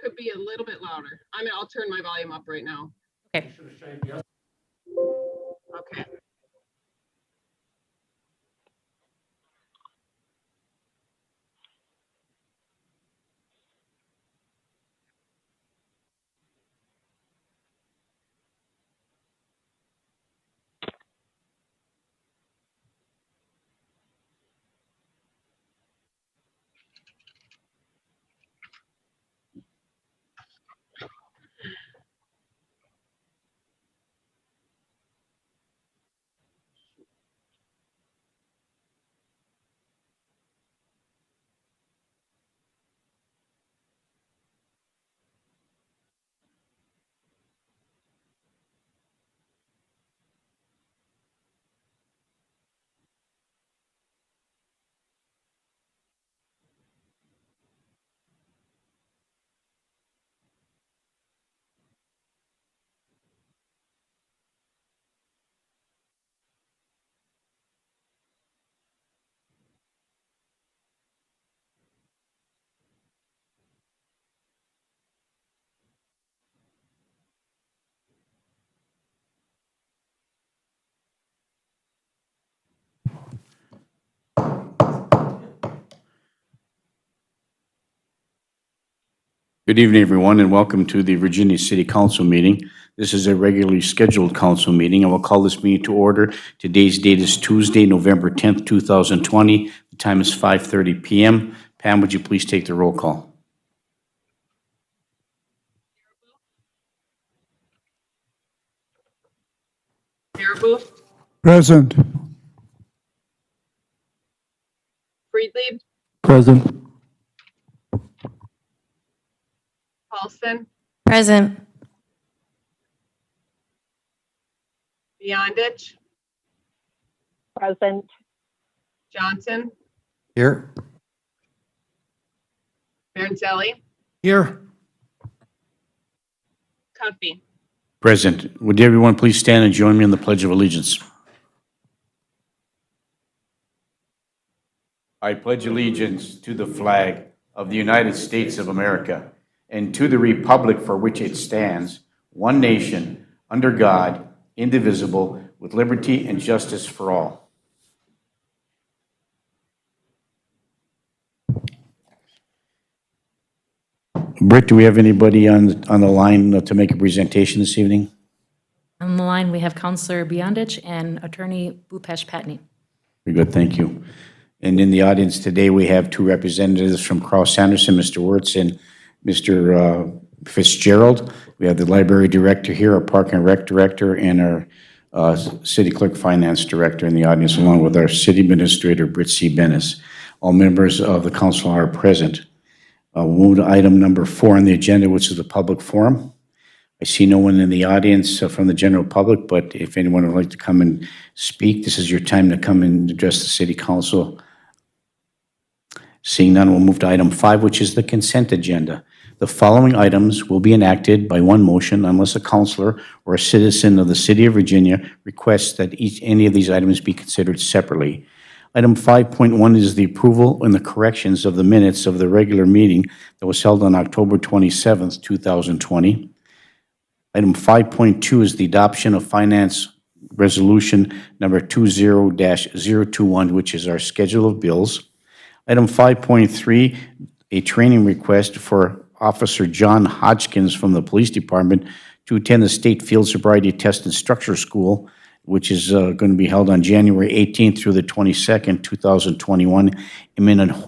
could be a little bit louder. I'll turn my volume up right now. Okay. Okay. Good evening, everyone, and welcome to the Virginia City Council meeting. This is a regularly scheduled council meeting. I will call this meeting to order. Today's date is Tuesday, November 10th, 2020. The time is 5:30 p.m. Pam, would you please take the roll call? Marabou, Present. Friedlieb, Present. Paulson, Present. Beyondich, Present. Johnson, Here. Baranzelli, Here. Cuffey. Present. Would everyone please stand and join me in the Pledge of Allegiance? I pledge allegiance to the flag of the United States of America and to the republic for which it stands, one nation, under God, indivisible, with liberty and justice for all. Britt, do we have anybody on the line to make a presentation this evening? On the line, we have Counselor Beyondich and Attorney Bhupesh Patni. Very good, thank you. And in the audience today, we have two representatives from Cross Anderson, Mr. Wirtz and Mr. Fitzgerald. We have the library director here, our park and rec director, and our city clerk finance director in the audience, along with our city administrator, Britt C. Bennis. All members of the council are present. We'll move to item number 4 on the agenda, which is the public forum. I see no one in the audience from the general public, but if anyone would like to come and speak, this is your time to come and address the city council. Seeing none, we'll move to item 5, which is the consent agenda. The following items will be enacted by one motion unless a councilor or a citizen of the city of Virginia requests that any of these items be considered separately. Item 5.1 is the approval and the corrections of the minutes of the regular meeting that was held on October 27th, 2020. Item 5.2 is the adoption of finance resolution number 20-021, which is our schedule of bills. Item 5.3, a training request for Officer John Hodgkins from the Police Department to attend the State Field Sobriety Test and Structure School, which is going to be held on January 18th through the 22nd, 2021 in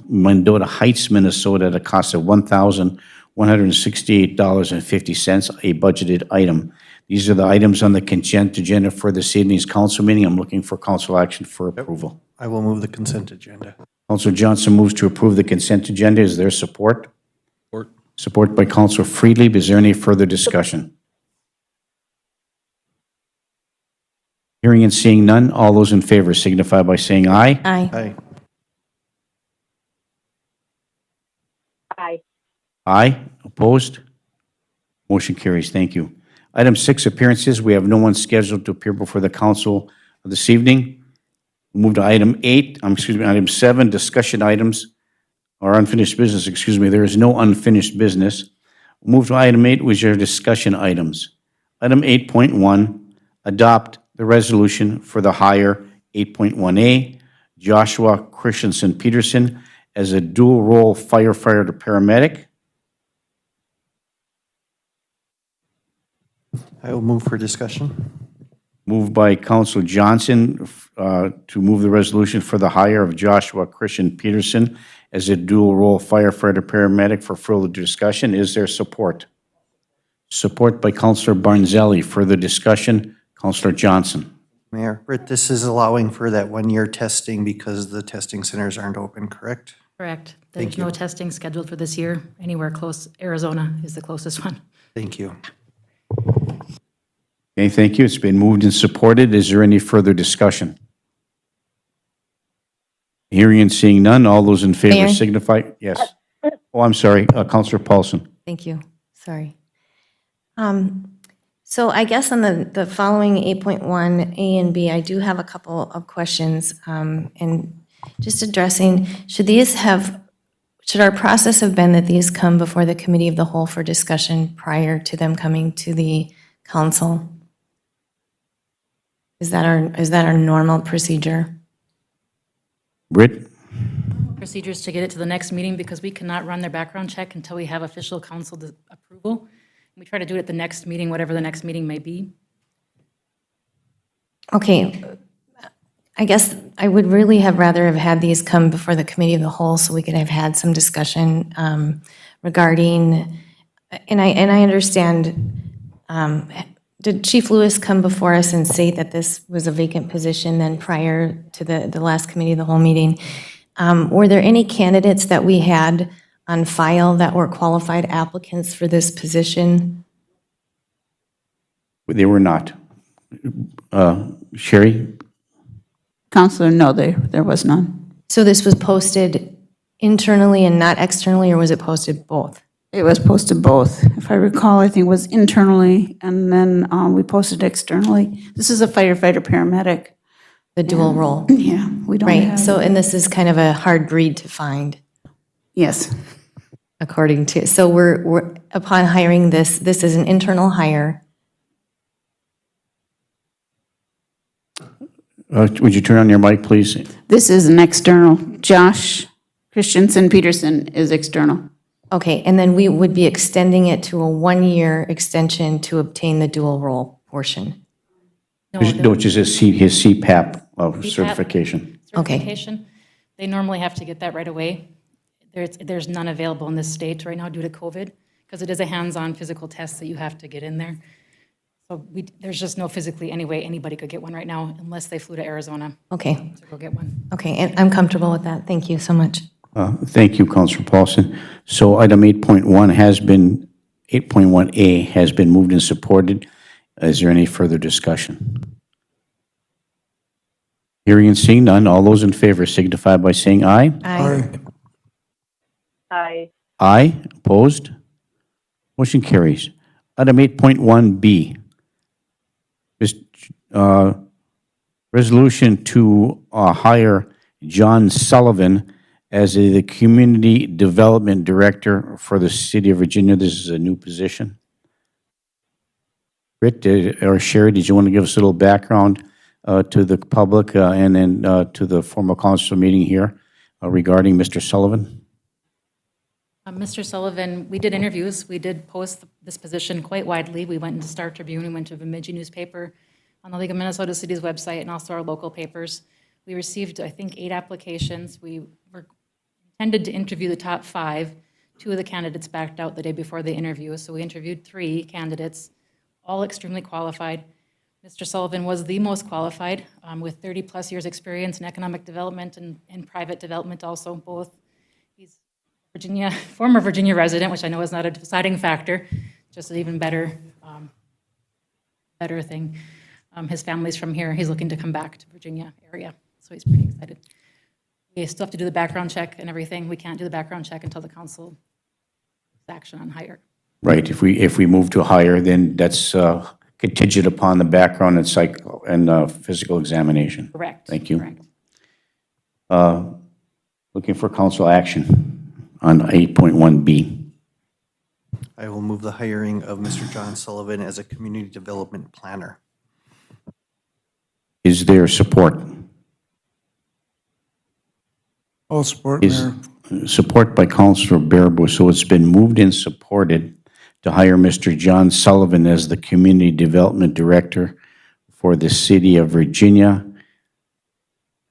Mendota Heights, Minnesota at a cost of $1,168.50, a budgeted item. These are the items on the consent agenda for this evening's council meeting. I'm looking for council action for approval. I will move the consent agenda. Councilor Johnson moves to approve the consent agenda. Is there support? Support. Support by Councilor Friedlieb. Is there any further discussion? Hearing and seeing none, all those in favor signify by saying aye. Aye. Aye. Aye. Aye. Opposed? Motion carries. Thank you. Item 6, appearances. We have no one scheduled to appear before the council this evening. We'll move to item 7, discussion items or unfinished business. There is no unfinished business. Move to item 8, which are discussion items. Item 8.1, adopt the resolution for the hire 8.1A, Joshua Christensen Peterson as a dual-role firefighter paramedic. I will move for discussion. Moved by Council Johnson to move the resolution for the hire of Joshua Christian Peterson as a dual-role firefighter paramedic. For further discussion, is there support? Support by Councilor Barnzelli. Further discussion, Councilor Johnson. Mayor, Britt, this is allowing for that 1-year testing because the testing centers aren't open, correct? Correct. Thank There's you. no testing scheduled for this year. Anywhere close, Arizona is the closest one. Thank you. Okay, thank you. It's been moved and supported. Is there any further discussion? Hearing and seeing none, all those in favor Mayor? signify. Yes. Oh, I'm sorry, Councilor Paulson. Thank you. Sorry. So I guess on the following 8.1 A and B, I do have a couple of questions. And just addressing, should our process have been that these come before the committee of the whole for discussion prior to them coming to the council? Is that our normal procedure? Britt? Procedures to get it to the next meeting because we cannot run their background check until we have official council approval. We try to do it at the next meeting, whatever the next meeting may be. Okay, I guess I would really have rather have had these come before the committee of the whole so we could have had some discussion regarding, and I understand, did Chief Lewis come before us and say that this was a vacant position then prior to the last committee of the whole meeting? Were there any candidates that we had on file that were qualified applicants for this position? They were not. Sherry? Counselor, no, there was none. So this was posted internally and not externally, or was it posted both? It was posted both. If I recall, I think it was internally, and then we posted externally. This is a firefighter paramedic. The dual role? Yeah, we don't Right, have. so, and this is kind of a hard breed to find, Yes, according to, so we're upon hiring this is an internal hire. Would you turn on your mic, please? this is an external. Josh Christensen Peterson is external. Okay, and then we would be extending it to a 1-year extension to obtain the dual role portion. No, Which is his CPAP CPAP. certification. Okay. certification. They normally have to get that right away. There's none available in this state right now due to COVID, because it is a hands-on physical test that you have to get in there. So there's just no physically any way anybody could get one right now unless they flew to Arizona Okay, to go get one. okay, and I'm comfortable with that. Thank you so much. Thank you, Councilor Paulson. So item 8.1 has been, 8.1A has been moved and supported. Is there any further discussion? Hearing and seeing none, all those in favor signify by saying aye. Aye. Aye. Aye, opposed? Motion carries. Item 8.1B, this resolution to hire John Sullivan as the Community Development Director for the City of Virginia. This is a new position. Britt or Sherry, did you want to give us a little background to the public and then to the formal council meeting here regarding Mr. Sullivan? Mr. Sullivan, we did interviews. We did post this position quite widely. We went into Star Tribune, we went to Bemidji newspaper, on the League of Minnesota Cities website, and also our local papers. We received, I think, 8 applications. We were intended to interview the top 5. 2 of the candidates backed out the day before the interview, so we interviewed 3 candidates, all extremely qualified. Mr. Sullivan was the most qualified, with 30-plus years' experience in economic development and private development also, both. He's former Virginia resident, which I know is not a deciding factor, just an even better thing. His family's from here. He's looking to come back to Virginia area, so he's pretty excited. We still have to do the background check and everything. We can't do the background check until the council takes action on hire. Right, if we move to hire, then that's contingent upon the background and physical examination. Correct. Thank you. Correct. Looking for council action on 8.1B. I will move the hiring of Mr. John Sullivan as a community development planner. Is there support? All support, Is Mayor. support by Councilor Baraboo. So it's been moved and supported to hire Mr. John Sullivan as the Community Development Director for the City of Virginia,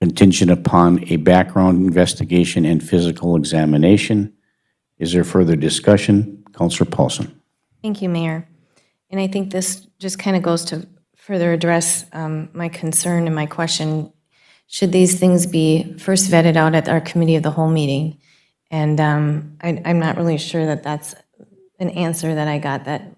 contingent upon a background investigation and physical examination. Is there further discussion? Councilor Paulson. Thank you, Mayor. And I think this just kind of goes to further address my concern and my question. Should these things be first vetted out at our committee of the whole meeting? And I'm not really sure that that's an answer that I got that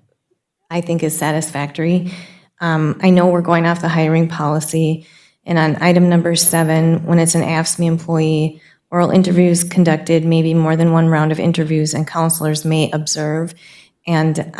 I think is satisfactory. I know we're going off the hiring policy, and on item number 7, when it's an AFSCME employee, oral interviews conducted, maybe more than one round of interviews, and counselors may observe. And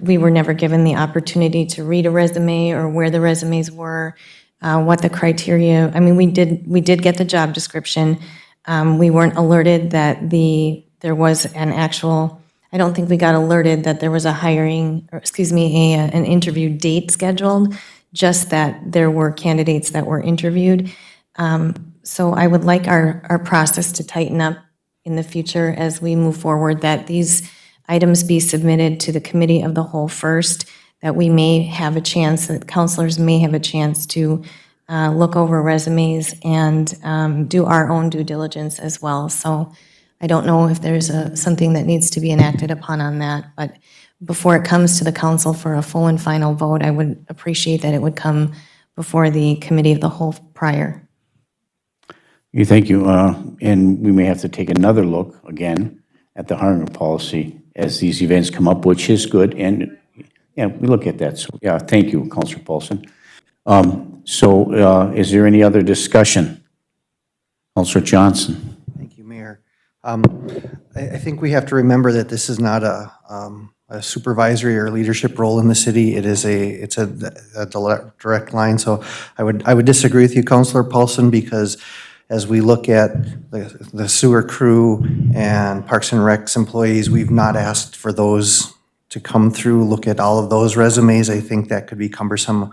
we were never given the opportunity to read a resume or where the resumes were, what the criteria. I mean, we did get the job description. We weren't alerted that there was an actual. I don't think we got alerted that there was a hiring, or excuse me, an interview date scheduled. Just that there were candidates that were interviewed. So I would like our process to tighten up in the future as we move forward, that these items be submitted to the committee of the whole first, that we may have a chance, that counselors may have a chance to look over resumes and do our own due diligence as well. So I don't know if there's something that needs to be enacted upon on that, but before it comes to the council for a full and final vote, I would appreciate that it would come before the committee of the whole prior. Thank you. And we may have to take another look again at the hiring policy as these events come up, which is good. And yeah, we look at that. So yeah, thank you, Councilor Paulson. Is there any other discussion? Councilor Johnson. Thank you, Mayor. I think we have to remember that this is not a supervisory or leadership role in the city. It's a direct line. So I would disagree with you, Councilor Paulson, because as we look at the sewer crew and Parks and Recs employees, we've not asked for those to come through, look at all of those resumes. I think that could be cumbersome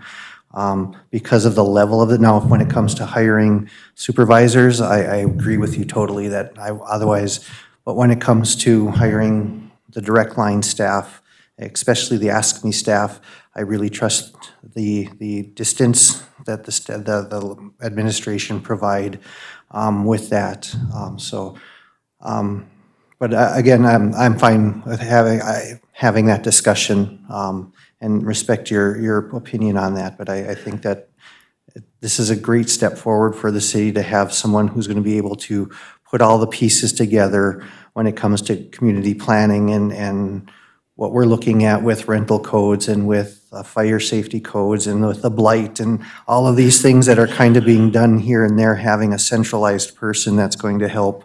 because of the level of it. Now, when it comes to hiring supervisors, I agree with you totally that but when it comes to hiring the direct line staff, especially the AFSCME staff, I really trust the distance that the administration provide with that. But again, I'm fine with having that discussion and respect your opinion on that. But I think that this is a great step forward for the city to have someone who's going to be able to put all the pieces together when it comes to community planning and what we're looking at with rental codes and with fire safety codes and with the blight and all of these things that are kind of being done here and there, having a centralized person that's going to help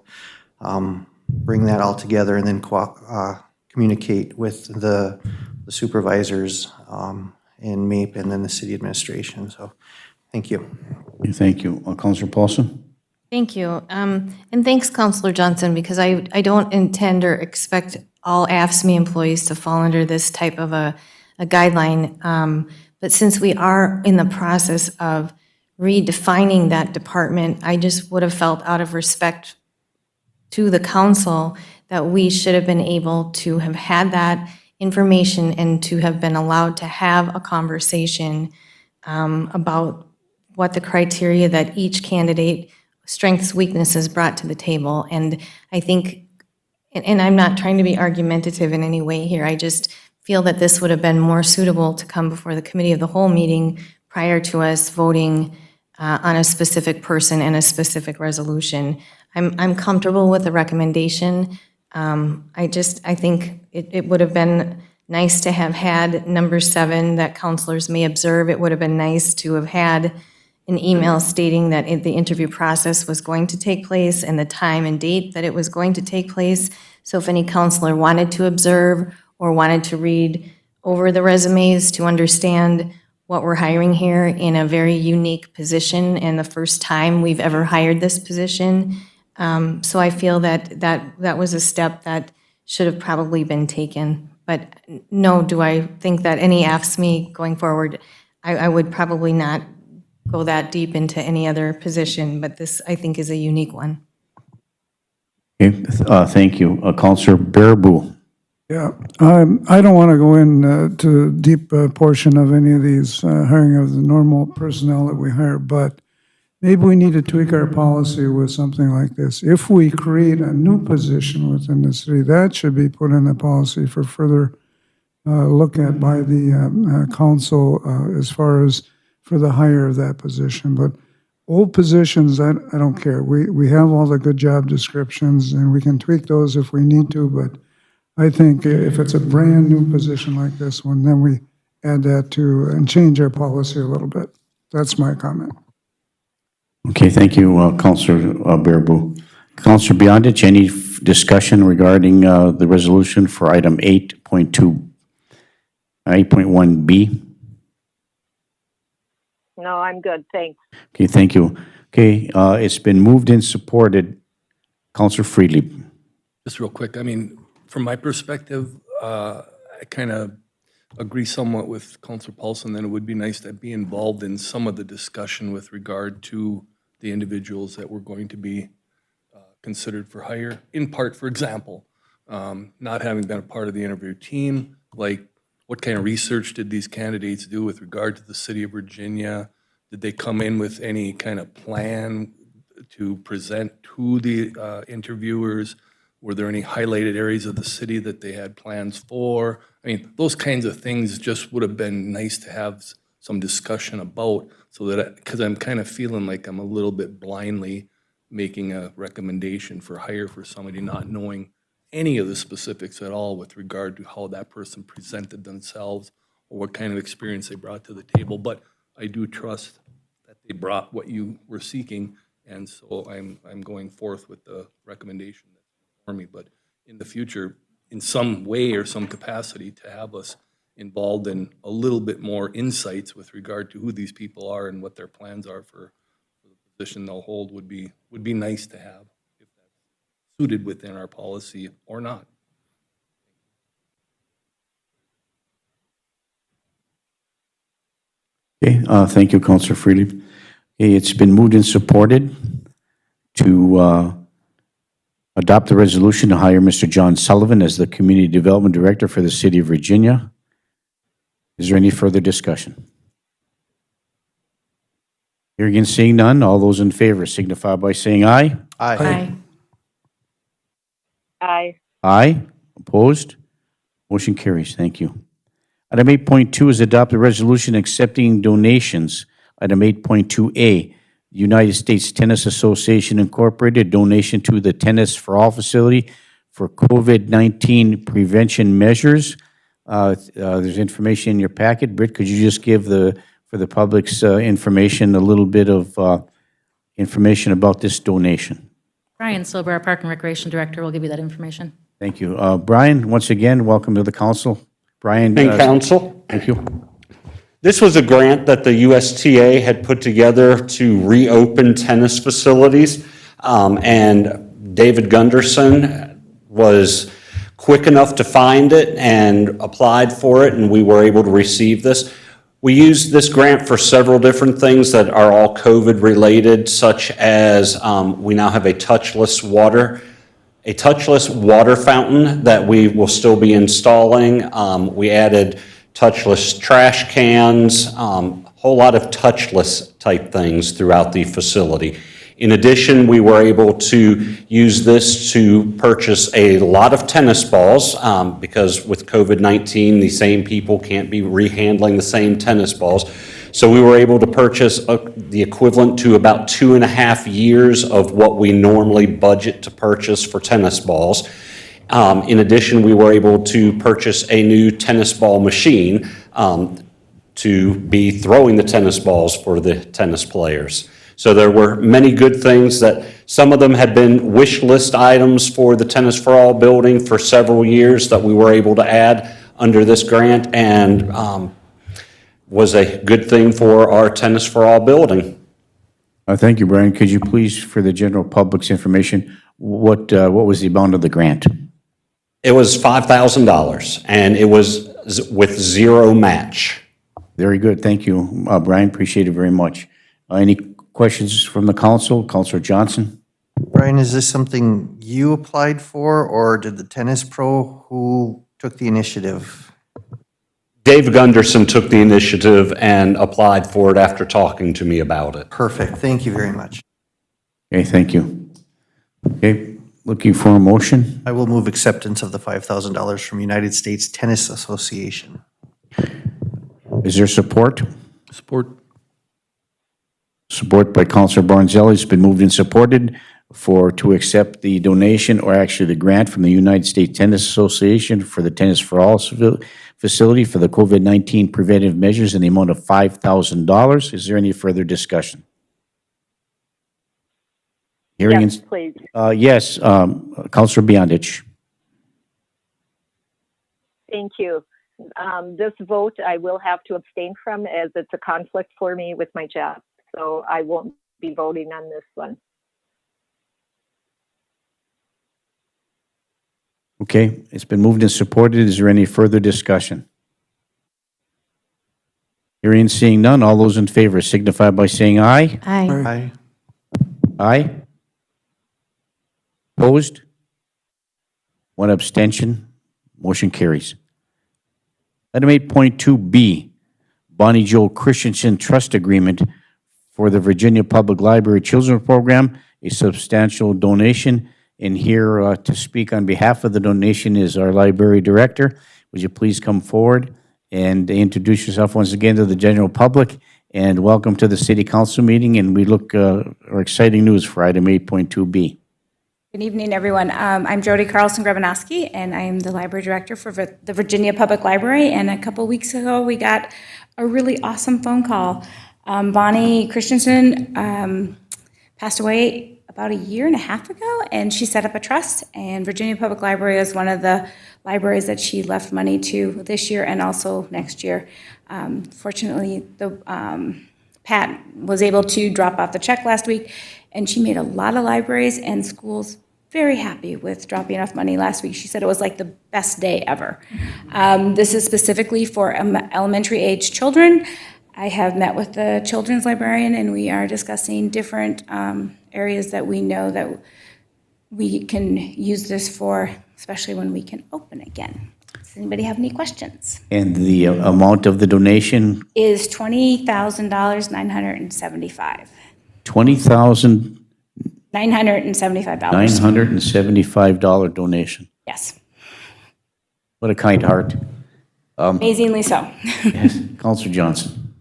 bring that all together and then communicate with the supervisors in MAPE and then the city administration. So thank you. Thank you. Councilor Paulson? Thank you. And thanks, Councilor Johnson, because I don't intend or expect all AFSCME employees to fall under this type of a guideline. But since we are in the process of redefining that department, I just would have felt out of respect to the council that we should have been able to have had that information and to have been allowed to have a conversation about what the criteria that each candidate, strengths, weaknesses brought to the table. And I think, and I'm not trying to be argumentative in any way here, I just feel that this would have been more suitable to come before the committee of the whole meeting prior to us voting on a specific person and a specific resolution. I'm comfortable with the recommendation. I think it would have been nice to have had number 7 that counselors may observe. It would have been nice to have had an email stating that the interview process was going to take place and the time and date that it was going to take place. So if any counselor wanted to observe or wanted to read over the resumes to understand what we're hiring here in a very unique position and the first time we've ever hired this position. So I feel that was a step that should have probably been taken. But no, do I think that any AFSCME going forward, I would probably not go that deep into any other position, but this, I think, is a unique one. Okay, thank you. Counselor Baraboo. Yeah, I don't want to go in to deep portion of any of these hiring of the normal personnel that we hire, but maybe we need to tweak our policy with something like this. If we create a new position within the city, that should be put in the policy for further look at by the council as far as for the hire of that position. But old positions, I don't care. We have all the good job descriptions, and we can tweak those if we need to, but I think if it's a brand-new position like this one, then we add that to and change our policy a little bit. That's my comment. Okay, thank you, Counselor Baraboo. Counselor Beyondich, any discussion regarding the resolution for item 8.1B? No, I'm good, thanks. Okay, thank you. Okay, it's been moved and supported. Counselor Freely. Just real quick, I mean, from my perspective, I kind of agree somewhat with Councilor Paulson that it would be nice to be involved in some of the discussion with regard to the individuals that were going to be considered for hire. In part, for example, not having been a part of the interview team, like what kind of research did these candidates do with regard to the city of Virginia? Did they come in with any kind of plan to present to the interviewers? Were there any highlighted areas of the city that they had plans for? I mean, those kinds of things just would have been nice to have some discussion about, so that, because I'm kind of feeling like I'm a little bit blindly making a recommendation for hire for somebody, not knowing any of the specifics at all with regard to how that person presented themselves or what kind of experience they brought to the table. But I do trust that they brought what you were seeking, and so I'm going forth with the recommendation for me. But in the future, in some way or some capacity, to have us involved in a little bit more insights with regard to who these people are and what their plans are for the position they'll hold would be nice to have, if that's suited within our policy or not. Okay, thank you, Counselor Freely. Okay, it's been moved and supported to adopt the resolution to hire Mr. John Sullivan as the Community Development Director for the City of Virginia. Is there any further discussion? Hearing and seeing none, all those in favor signify by saying aye. Aye. Aye. Aye. Opposed? Motion carries. Thank you. Item 8.2 is adopt a resolution accepting donations. Item 8.2A, United States Tennis Association Incorporated, donation to the Tennis for All facility for COVID-19 prevention measures. There's information in your packet. Britt, could you just give for the public's information a little bit of information about this donation? Brian Silver, our Park and Recreation Director, will give you that information. Thank you. Brian, once again, welcome to the council. Brian. And council. Thank you. This was a grant that the USTA had put together to reopen tennis facilities, and David Gunderson was quick enough to find it and applied for it, and we were able to receive this. We used this grant for several different things that are all COVID-related, such as we now have a touchless water fountain that we will still be installing. We added touchless trash cans, whole lot of touchless type things throughout the facility. In addition, we were able to use this to purchase a lot of tennis balls because with COVID-19, the same people can't be rehandling the same tennis balls. So we were able to purchase the equivalent to about 2.5 years of what we normally budget to purchase for tennis balls. In addition, we were able to purchase a new tennis ball machine to be throwing the tennis balls for the tennis players. So there were many good things that some of them had been wish list items for the Tennis for All building for several years that we were able to add under this grant, and was a good thing for our Tennis for All building. Thank you, Brian. Could you please, for the general public's information, what was the amount of the grant? It was $5,000, and it was with zero match. Very good, thank you, Brian, appreciate it very much. Any questions from the council? Councilor Johnson? Brian, is this something you applied for, or did the tennis pro who took the initiative? Dave Gunderson took the initiative and applied for it after talking to me about it. Perfect, thank you very much. Okay, thank you. Okay, looking for a motion? I will move acceptance of the $5,000 from United States Tennis Association. Is there support? Support. Support by Councilor Barnzelli. It's been moved and supported to accept the donation, or actually the grant from the United States Tennis Association for the Tennis for All facility for the COVID-19 preventive measures in the amount of $5,000. Is there any further discussion? Hearing Yes, please. yes, Councilor Beyondich. Thank you. This vote I will have to abstain from, as it's a conflict for me with my job. So I won't be voting on this one. Okay, it's been moved and supported. Is there any further discussion? Hearing and seeing none, all those in favor signify by saying aye. Aye. Aye. Aye. Opposed? One abstention. Motion carries. Item 8.2B, Bonnie Joe Christensen Trust Agreement for the Virginia Public Library Children's Program, a substantial donation. And here to speak on behalf of the donation is our library director. Would you please come forward and introduce yourself once again to the general public? And welcome to the City Council meeting. And we look for exciting news for item 8.2B. Good evening, everyone. I'm Jody Carlson-Grebanowski, and I am the library director for the Virginia Public Library. And a couple weeks ago, we got a really awesome phone call. Bonnie Christensen passed away about a year and a half ago, and she set up a trust. And Virginia Public Library is one of the libraries that she left money to this year and also next year. Fortunately, Pat was able to drop off the check last week, and she made a lot of libraries and schools very happy with dropping off money last week. She said it was like the best day ever. This is specifically for elementary age children. I have met with the children's librarian, and we are discussing different areas that we know that we can use this for, especially when we can open again. Does anybody have any questions? And the amount of the donation? Is $20,975. $20,975 $975. donation. Yes, What a kind heart. amazingly so. Yes, Councilor Johnson.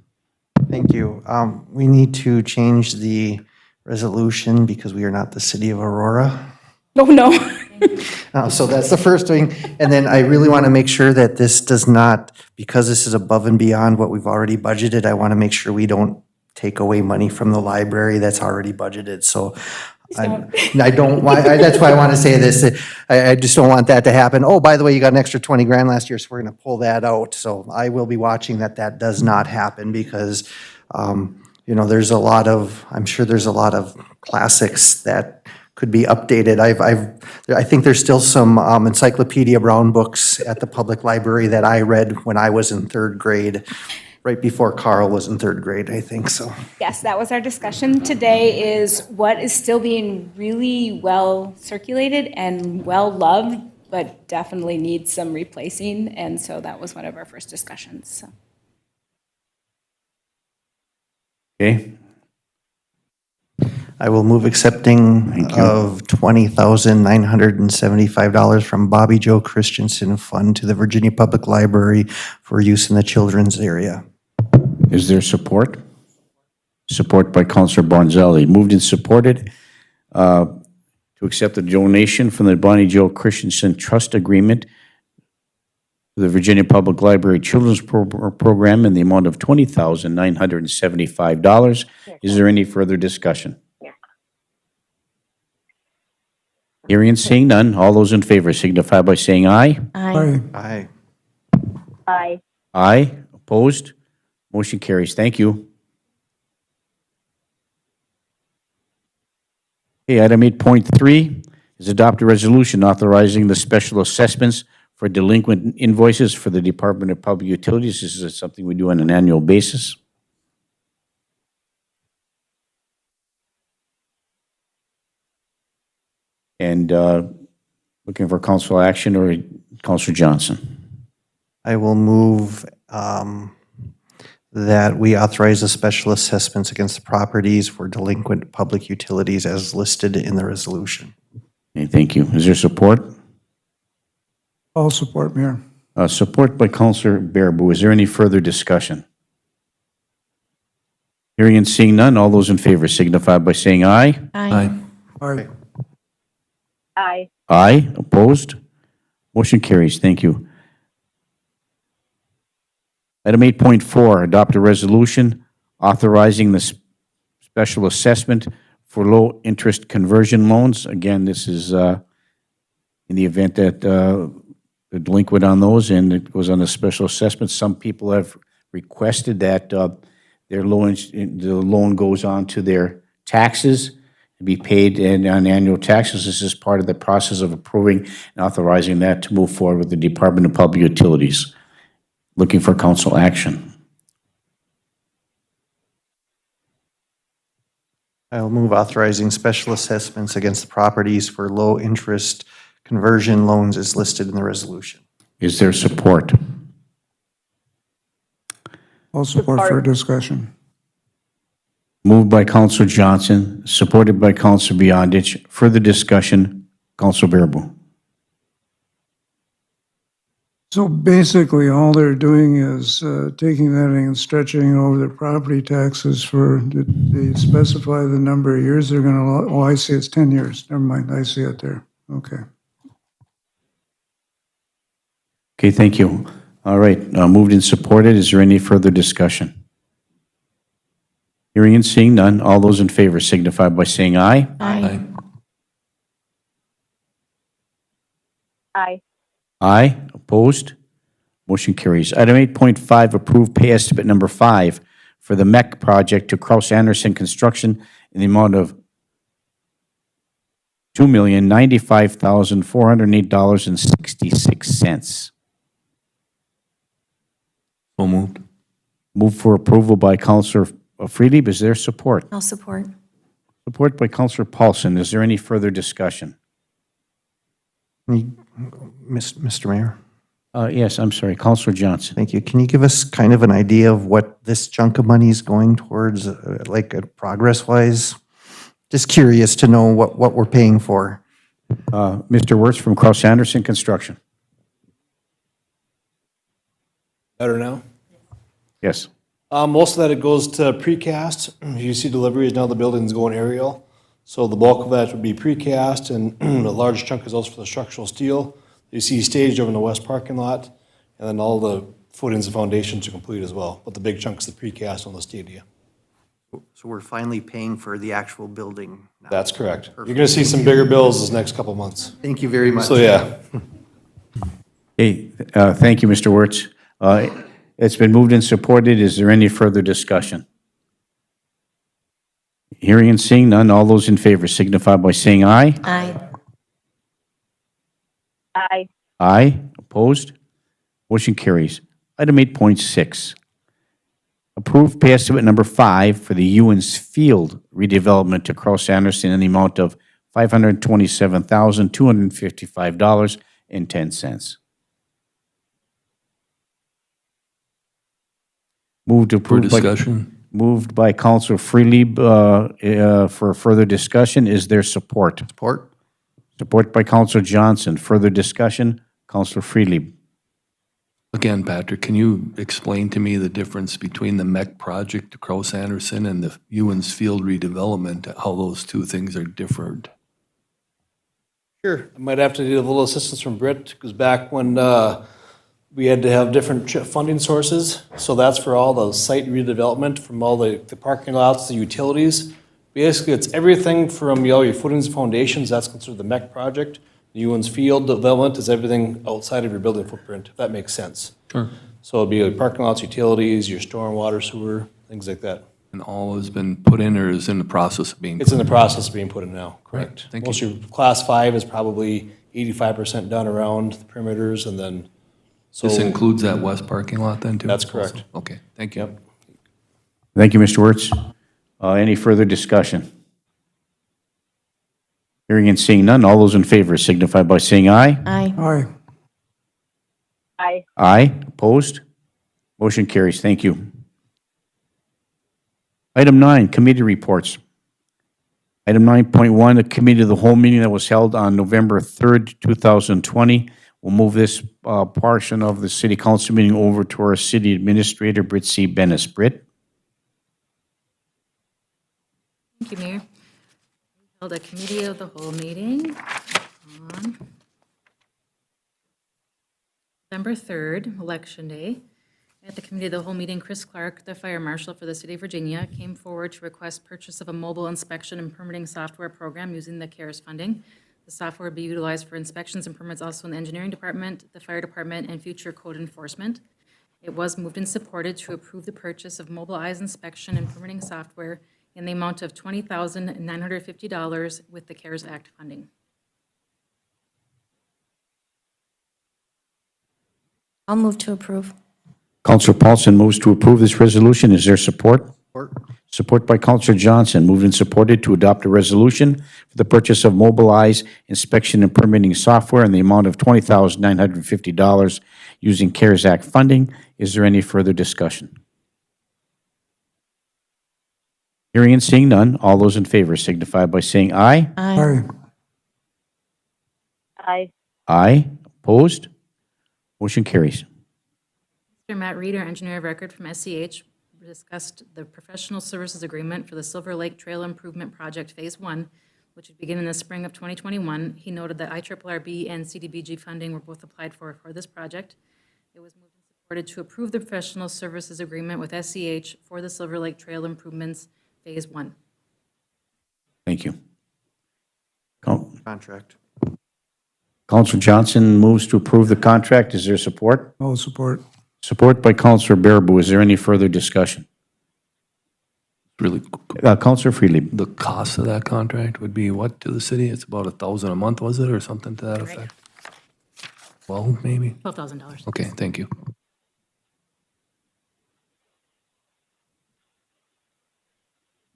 Thank you. We need to change the resolution because we are not the city of Aurora. Oh, no. So that's the first thing. And then I really want to make sure that this does not, because this is above and beyond what we've already budgeted, I want to make sure we don't take away money from the library that's already budgeted. So I don't want, that's why I want to say this. I just don't want that to happen. Oh, by the way, you got an extra 20 grand last year, so we're going to pull that out. So I will be watching that does not happen because, there's a lot of, I'm sure there's a lot of classics that could be updated. I think there's still some Encyclopedia Brown books at the public library that I read when I was in third grade, right before Carl was in third grade, I think so. Yes, that was our discussion today, is what is still being really well circulated and well loved, but definitely needs some replacing. And so that was one of our first discussions, so. Okay, I will move accepting Thank you. of $20,975 from Bobby Joe Christensen Fund to the Virginia Public Library for use in the children's area. is there support? Support by Councilor Barnzelli. Moved and supported to accept the donation from the Bonnie Joe Christensen Trust Agreement to the Virginia Public Library Children's Program in the amount of $20,975. Is there any further discussion? Hearing and seeing none, all those in favor signify by saying aye. Aye. Aye. Aye. Aye. Opposed? Motion carries. Thank you. Okay, item 8.3 is adopt a resolution authorizing the special assessments for delinquent invoices for the Department of Public Utilities. This is something we do on an annual basis. And looking for council action, or Councilor Johnson? I will move that we authorize the special assessments against the properties for delinquent public utilities as listed in the resolution. Okay, thank you. Is there support? All support, Mayor. Support by Councilor Bearable. Is there any further discussion? Hearing and seeing none, all those in favor signify by saying aye. Aye. Aye. Aye. Aye. Opposed? Motion carries. Thank you. Item 8.4, adopt a resolution authorizing the special assessment for low-interest conversion loans. Again, this is in the event that they're delinquent on those and it goes on the special assessment. Some people have requested that the loan goes on to their taxes to be paid on annual taxes. This is part of the process of approving and authorizing that to move forward with the Department of Public Utilities. Looking for council action. I will move authorizing special assessments against the properties for low-interest conversion loans as listed in the resolution. Is there support? All support for discussion. Moved by Councilor Johnson, supported by Councilor Beyondich. Further discussion, Councilor Bearable. So basically, all they're doing is taking that and stretching it over their property taxes for, did they specify the number of years they're going to, oh, I see it's 10 years. Never mind, I see it there. Okay. Okay, thank you. All right, moved and supported. Is there any further discussion? Hearing and seeing none, all those in favor signify by saying aye. Aye. Aye. Aye. Opposed? Motion carries. Item 8.5, approve pay estimate number 5 for the MEC project to Kraus Anderson Construction in the amount of $2,095,408.66. So moved. Move for approval by Councilor Freely. Is there support? I'll support. Support by Councilor Paulson. Is there any further discussion? Mr. Mayor, Yes, I'm sorry. Councilor Johnson. thank you. Can you give us kind of an idea of what this chunk of money is going towards, progress-wise? Just curious to know what we're paying for. Mr. Wirtz from Kraus Anderson Construction. Better now? Yes. Most of that, it goes to precast. You see deliveries, now the building's going aerial. So the bulk of that would be precast, and a large chunk is also for the structural steel. You see staged over in the west parking lot, and then all the footings and foundations are complete as well. But the big chunk is the precast on the stadia. So we're finally paying for the actual building now. That's correct. You're gonna see some bigger bills this next couple months. Thank you very much. So, yeah. Hey, thank you, Mr. Wirtz. It's been moved and supported. Is there any further discussion? Hearing and seeing none, all those in favor signify by saying aye. Aye. Aye. Aye. Opposed? Motion carries. Item 8.6, approve pay estimate number 5 for the Ewens Field redevelopment to Kraus Anderson in the amount of $527,255.10. Moved to For approve by, discussion? moved by Councilor Freely for further discussion. Is there support? Support? Support by Councilor Johnson. Further discussion, Councilor Freely. Again, Patrick, can you explain to me the difference between the MEC project to Kraus Anderson and the Ewens Field redevelopment, how those two things are different? Sure. I might have to need a little assistance from Britt, because back when we had to have different funding sources, so that's for all the site redevelopment, from all the parking lots, the utilities. Basically, it's everything from your footings and foundations, that's considered the MEC project. The Ewens Field development is everything outside of your building footprint, if that makes sense. Sure. So it'd be like parking lots, utilities, your storm, water, sewer, things like that. And all has been put in or is in the process of being? It's in the process of being put in now, correct. Thank Most you. of your class 5 is probably 85% done around the perimeters, and then, so. This includes that west parking lot then, too? That's correct. Okay, thank you. Yep. Thank you, Mr. Wertz. Any further discussion? Hearing and seeing none, all those in favor signify by saying aye. Aye. Aye. Aye. Aye. Opposed? Motion carries. Thank you. Item 9, committee reports. Item 9.1, the committee of the whole meeting that was held on November 3rd, 2020. We'll move this portion of the city council meeting over to our city administrator, Britt C. Bennis. Britt? Thank you, Mayor. We held a committee of the whole meeting on November 3rd, Election Day. At the committee of the whole meeting, Chris Clark, the fire marshal for the city of Virginia, came forward to request purchase of a mobile inspection and permitting software program using the CARES funding. The software would be utilized for inspections and permits also in the engineering department, the fire department, and future code enforcement. It was moved and supported to approve the purchase of mobilized inspection and permitting software in the amount of $20,950 with the CARES Act funding. I'll move to approve. Counselor Paulson moves to approve this resolution. Is there support? Support. Support by Counselor Johnson. Moved and supported to adopt a resolution for the purchase of mobilized inspection and permitting software in the amount of $20,950 using CARES Act funding. Is there any further discussion? Hearing and seeing none, all those in favor signify by saying aye. Aye. Aye. Aye. Opposed? Motion carries. Mr. Matt Reed, our engineer of record from SCH, discussed the professional services agreement for the Silver Lake Trail Improvement Project Phase 1, which would begin in the spring of 2021. He noted that IRRB and CDBG funding were both applied for this project. It was moved and supported to approve the professional services agreement with SCH for the Silver Lake Trail Improvements Phase 1. Thank you. Contract. Counselor Johnson moves to approve the contract. Is there support? All support. Support by Counselor Bearable. Is there any further discussion? Really, Counselor Freely. the cost of that contract would be what to the city? It's about $1,000 a month, was it, or something to that effect? Well, maybe. $12,000. Okay, thank you.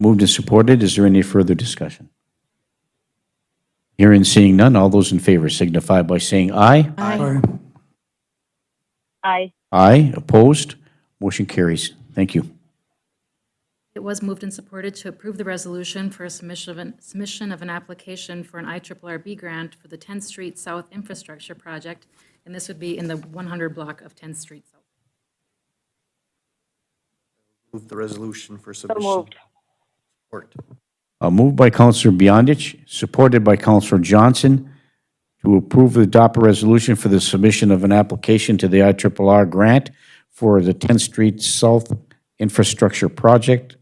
Moved and supported. Is there any further discussion? Hearing and seeing none, all those in favor signify by saying aye. Aye. Aye. Aye. Opposed? Motion carries. Thank you. It was moved and supported to approve the resolution for a submission of an application for an IRRB grant for the 10th Street South Infrastructure Project, and this would be in the 100 block of 10th Street South. Move the resolution for So submission. moved. Support. Moved by Counselor Beyondich, supported by Counselor Johnson, to approve the adopt a resolution for the submission of an application to the IRRR grant for the 10th Street South Infrastructure Project.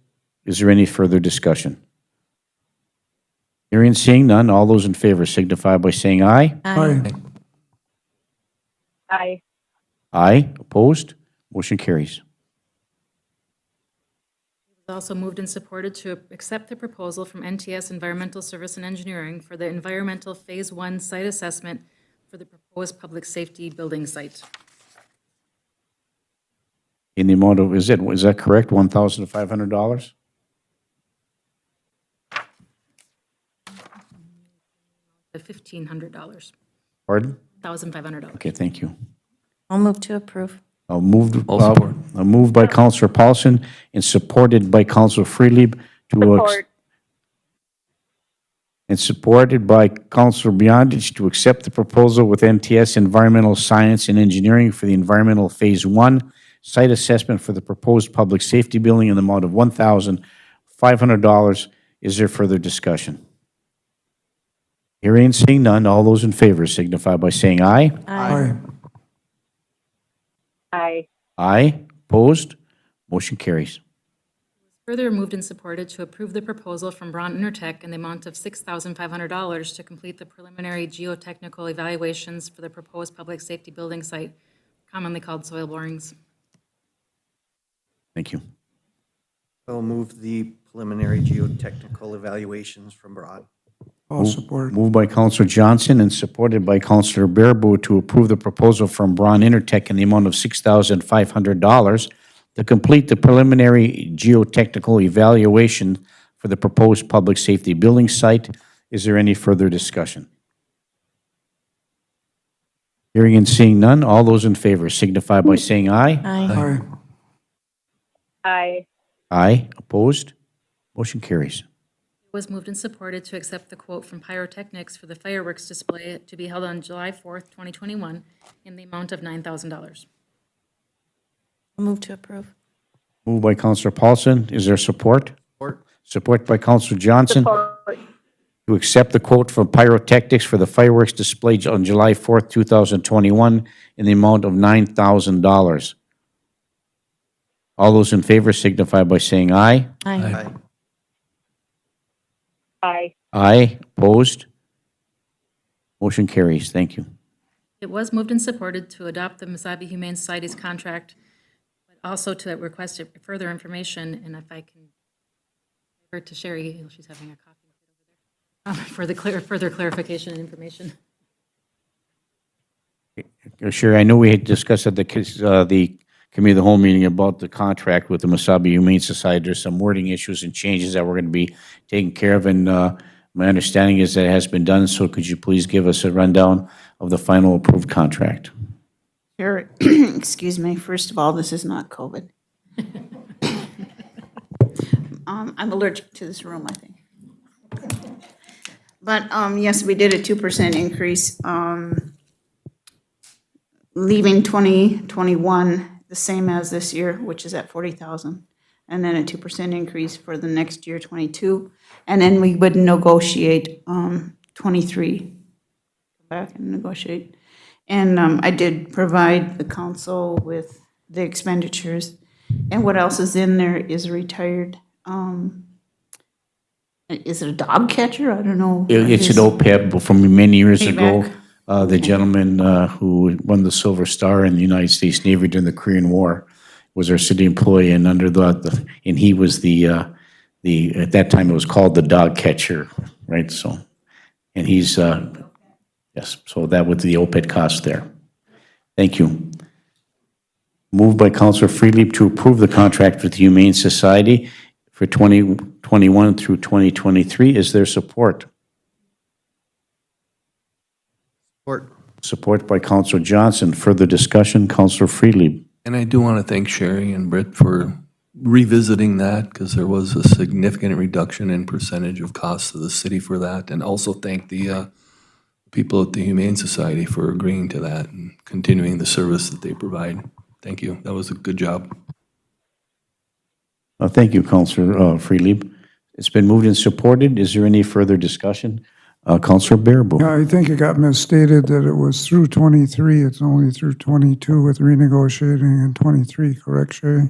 Is there any further discussion? Hearing and seeing none, all those in favor signify by saying aye. Aye. Aye. Aye. Opposed? Motion carries. It was also moved and supported to accept the proposal from NTS Environmental Service and Engineering for the environmental Phase 1 site assessment for the proposed public safety building site. In the amount of, is that correct, $1,500? $1,500, Pardon? $1,500. Okay, thank you. I'll move to approve. Moved I'll support. by Counselor Paulson and supported by Counselor Freely to Support. and supported by Counselor Beyondich to accept the proposal with NTS Environmental Science and Engineering for the environmental Phase 1 site assessment for the proposed public safety building in the amount of $1,500. Is there further discussion? Hearing and seeing none, all those in favor signify by saying aye. Aye. Aye. Aye. Opposed? Motion carries. Further moved and supported to approve the proposal from Braun Intertech in the amount of $6,500 to complete the preliminary geotechnical evaluations for the proposed public safety building site, commonly called soil borings. Thank you. I'll move the preliminary geotechnical evaluations from Braun. All support. Moved by Counselor Johnson and supported by Counselor Bearable to approve the proposal from Braun Intertech in the amount of $6,500 to complete the preliminary geotechnical evaluation for the proposed public safety building site. Is there any further discussion? Hearing and seeing none, all those in favor signify by saying aye. Aye. Aye. Aye. Opposed? Motion carries. It was moved and supported to accept the quote from Pyrotechnics for the fireworks display to be held on July 4th, 2021, in the amount of $9,000. Move to approve. Moved by Counselor Paulson. Is there support? Support. Support by Counselor Johnson Support. to accept the quote from Pyrotechnics for the fireworks displayed on July 4th, 2021, in the amount of $9,000. All those in favor signify by saying aye. Aye. Aye. Aye. Opposed? Motion carries. Thank you. It was moved and supported to adopt the Mesabi Humane Society's contract, but also to request further information, and if I can refer to Sherry, she's having a coffee over there, for the further clarification and information. Sure, I know we had discussed at the committee of the whole meeting about the contract with the Mesabi Humane Society. There's some wording issues and changes that we're going to be taking care of, and my understanding is that it has been done, so could you please give us a rundown of the final approved contract? Sure. Excuse me. First of all, this is not COVID. I'm allergic to this room, I think. But yes, we did a 2% increase, leaving 2021 the same as this year, which is at 40,000, and then a 2% increase for the next year, 22, and then we would negotiate 23. Go back and negotiate. And I did provide the council with the expenditures, and what else is in there is retired. Is it a dog catcher? I don't know. It's an OPEB from many years ago. Payback. The gentleman who won the Silver Star in the United States Navy during the Korean War was our city employee, and and he was the at that time it was called the dog catcher, right? So, and he's yes. So that was the OPEB cost there. Thank you. Moved by Councilor Freelieb to approve the contract with the Humane Society for 2021 through 2023. Is there support? Support. Support by Councilor Johnson. Further discussion, Councilor Freelieb. And I do want to thank Sherry and Britt for revisiting that, because there was a significant reduction in percentage of costs to the city for that. And also thank the people at the Humane Society for agreeing to that and continuing the service that they provide. Thank you. That was a good job. Thank you, Councilor Freelieb. It's been moved and supported. Is there any further discussion? Councilor Bearable. Yeah, I think it got misstated that it was through 23. It's only through 22 with renegotiating in 23, correct, Sherry?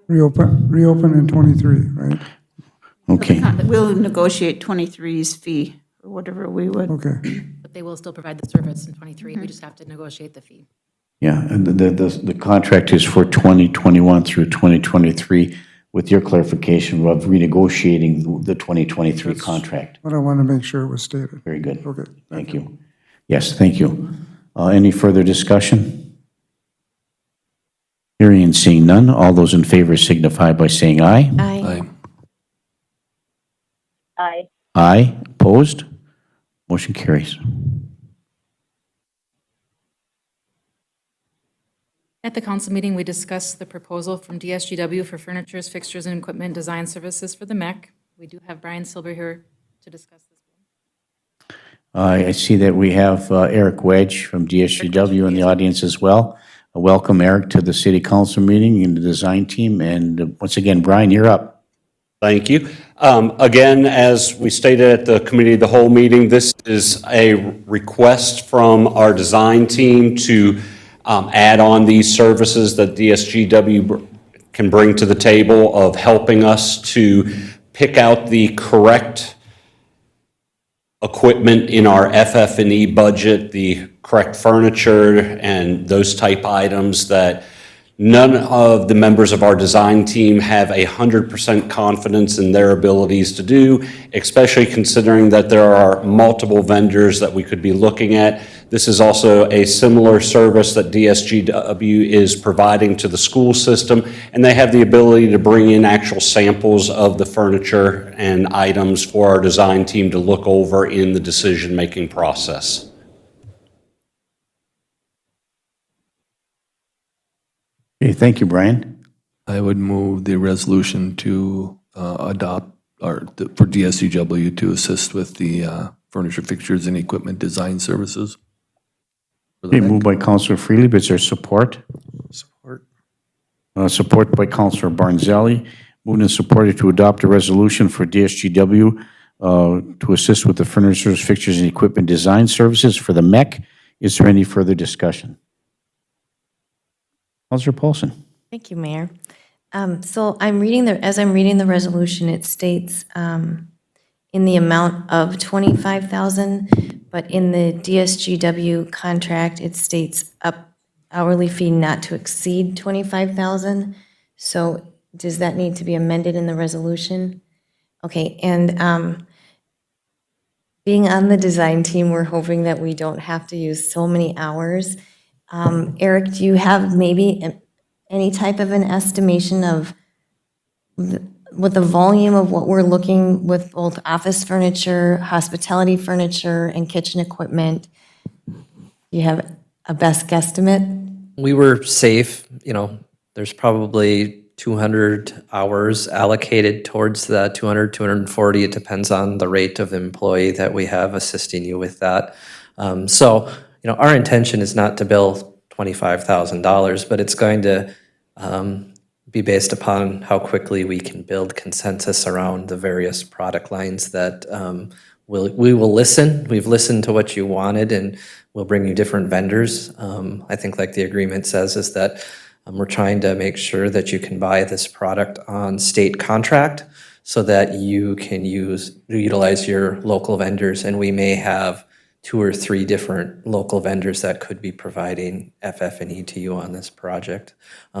Reopen in 23, right? Okay. We'll negotiate 23's fee, or whatever we would. Okay. But they will still provide the service in 23. We just have to negotiate the fee. Yeah, and the contract is for 2021 through 2023 with your clarification of renegotiating the 2023 contract. But I want to make sure it was stated. Very good. Okay. Thank you. Yes, thank you. Any further discussion? Hearing and seeing none, all those in favor signify by saying aye. Aye. Aye. Aye. Aye. Opposed? Motion carries. At the council meeting, we discussed the proposal from DSGW for furnitures, fixtures, and equipment design services for the MEC. We do have Brian Silber here to discuss this. I see that we have Eric Wedge from DSGW in the audience as well. Welcome, Eric, to the city council meeting and the design team. And once again, Brian, you're up. Thank you. Again, as we stated at the committee of the whole meeting, this is a request from our design team to add on these services that DSGW can bring to the table of helping us to pick out the correct equipment in our FF&E budget, the correct furniture and those type items that None of the members of our design team have 100% confidence in their abilities to do, especially considering that there are multiple vendors that we could be looking at. This is also a similar service that DSGW is providing to the school system, and they have the ability to bring in actual samples of the furniture and items for our design team to look over in the decision-making process. Okay, thank you, Brian. I would move the resolution to adopt, or for DSGW to assist with the furniture, fixtures, and equipment design services. Okay, moved by Counselor Freely, but is there support? Support. Support by Counselor Barnzelli. Moved and supported to adopt a resolution for DSGW to assist with the furniture, fixtures, and equipment design services for the MEC. Is there any further discussion? Counselor Paulson. Thank you, Mayor. So as I'm reading the resolution, it states in the amount of 25,000, but in the DSGW contract, it states up hourly fee not to exceed 25,000. So does that need to be amended in the resolution? Okay, and being on the design team, we're hoping that we don't have to use so many hours. Eric, do you have maybe any type of an estimation of with the volume of what we're looking with both office furniture, hospitality furniture, and kitchen equipment? Do you have a best guesstimate? We were safe, there's probably 200 hours allocated towards that, 200, 240. It depends on the rate of employee that we have assisting you with that. So, our intention is not to bill $25,000, but it's going to be based upon how quickly we can build consensus around the various product lines that we will listen. We've listened to what you wanted, and we'll bring you different vendors. I think like the agreement says is that we're trying to make sure that you can buy this product on state contract so that you can utilize your local vendors, and we may have 2 or 3 different local vendors that could be providing FF&E to you on this project.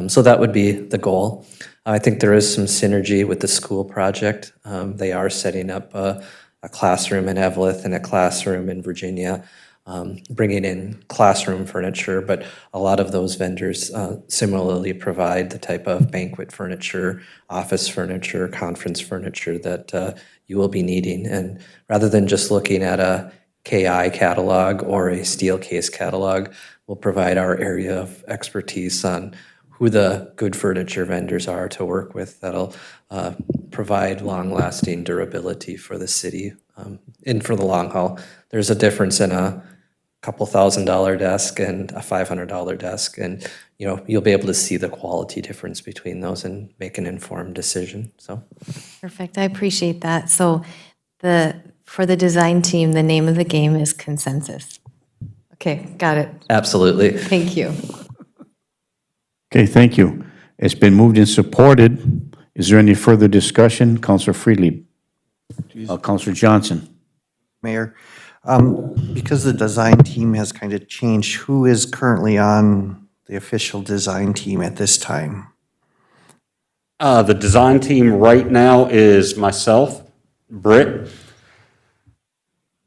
So that would be the goal. I think there is some synergy with the school project. They are setting up a classroom in Evelyn and a classroom in Virginia, bringing in classroom furniture, but a lot of those vendors similarly provide the type of banquet furniture, office furniture, conference furniture that you will be needing. And rather than just looking at a KI catalog or a Steelcase catalog, we'll provide our area of expertise on who the good furniture vendors are to work with that'll provide long-lasting durability for the city and for the long haul. There's a difference in a couple $1,000 desk and a $500 desk, and you'll be able to see the quality difference between those and make an informed decision. So Perfect, I appreciate that. So for the design team, the name of the game is consensus. Okay, got it. absolutely. Thank you. Okay, thank you. It's been moved and supported. Is there any further discussion? Counselor Freely. Counselor Johnson. Mayor, because the design team has kind of changed, who is currently on the official design team at this time? The design team right now is myself, Britt,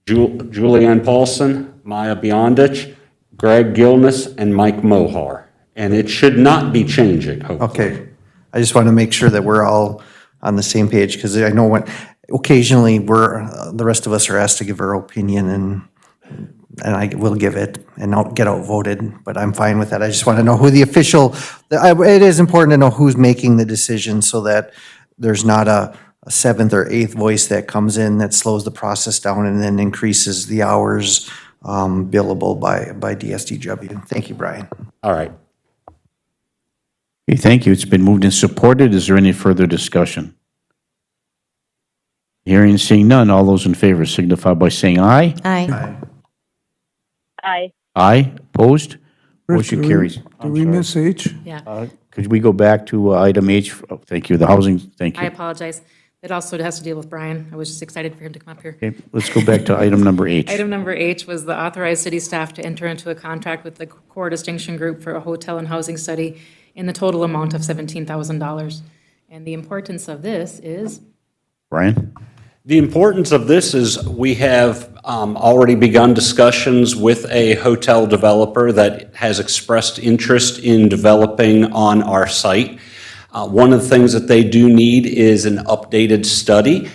Julianne Paulson, Maya Beyondich, Greg Gilness, and Mike Mohar. And it should not be changing, hopefully. Okay, I just want to make sure that we're all on the same page, because I know when, occasionally the rest of us are asked to give our opinion, and I will give it and not get outvoted, but I'm fine with that. I just want to know who the official, it is important to know who's making the decision so that there's not a 7th or 8th voice that comes in that slows the process down and then increases the hours billable by DSGW. Thank you, Brian. All right. Okay, thank you. It's been moved and supported. Is there any further discussion? Hearing and seeing none, all those in favor signify by saying aye. Aye. Aye. Aye. Opposed? Rick, Motion do we- carries. Do we miss H? Yeah, Could we go back to item H? Oh, thank you, the housing, thank I you. apologize. It also has to deal with Brian. I was just excited for him to come up here. Okay, let's go back to item number H. Item number H was the authorized city staff to enter into a contract with the Core Distinction Group for a hotel and housing study in the total amount of $17,000. And the importance of this is, Brian? The importance of this is we have already begun discussions with a hotel developer that has expressed interest in developing on our site. One of the things that they do need is an updated study,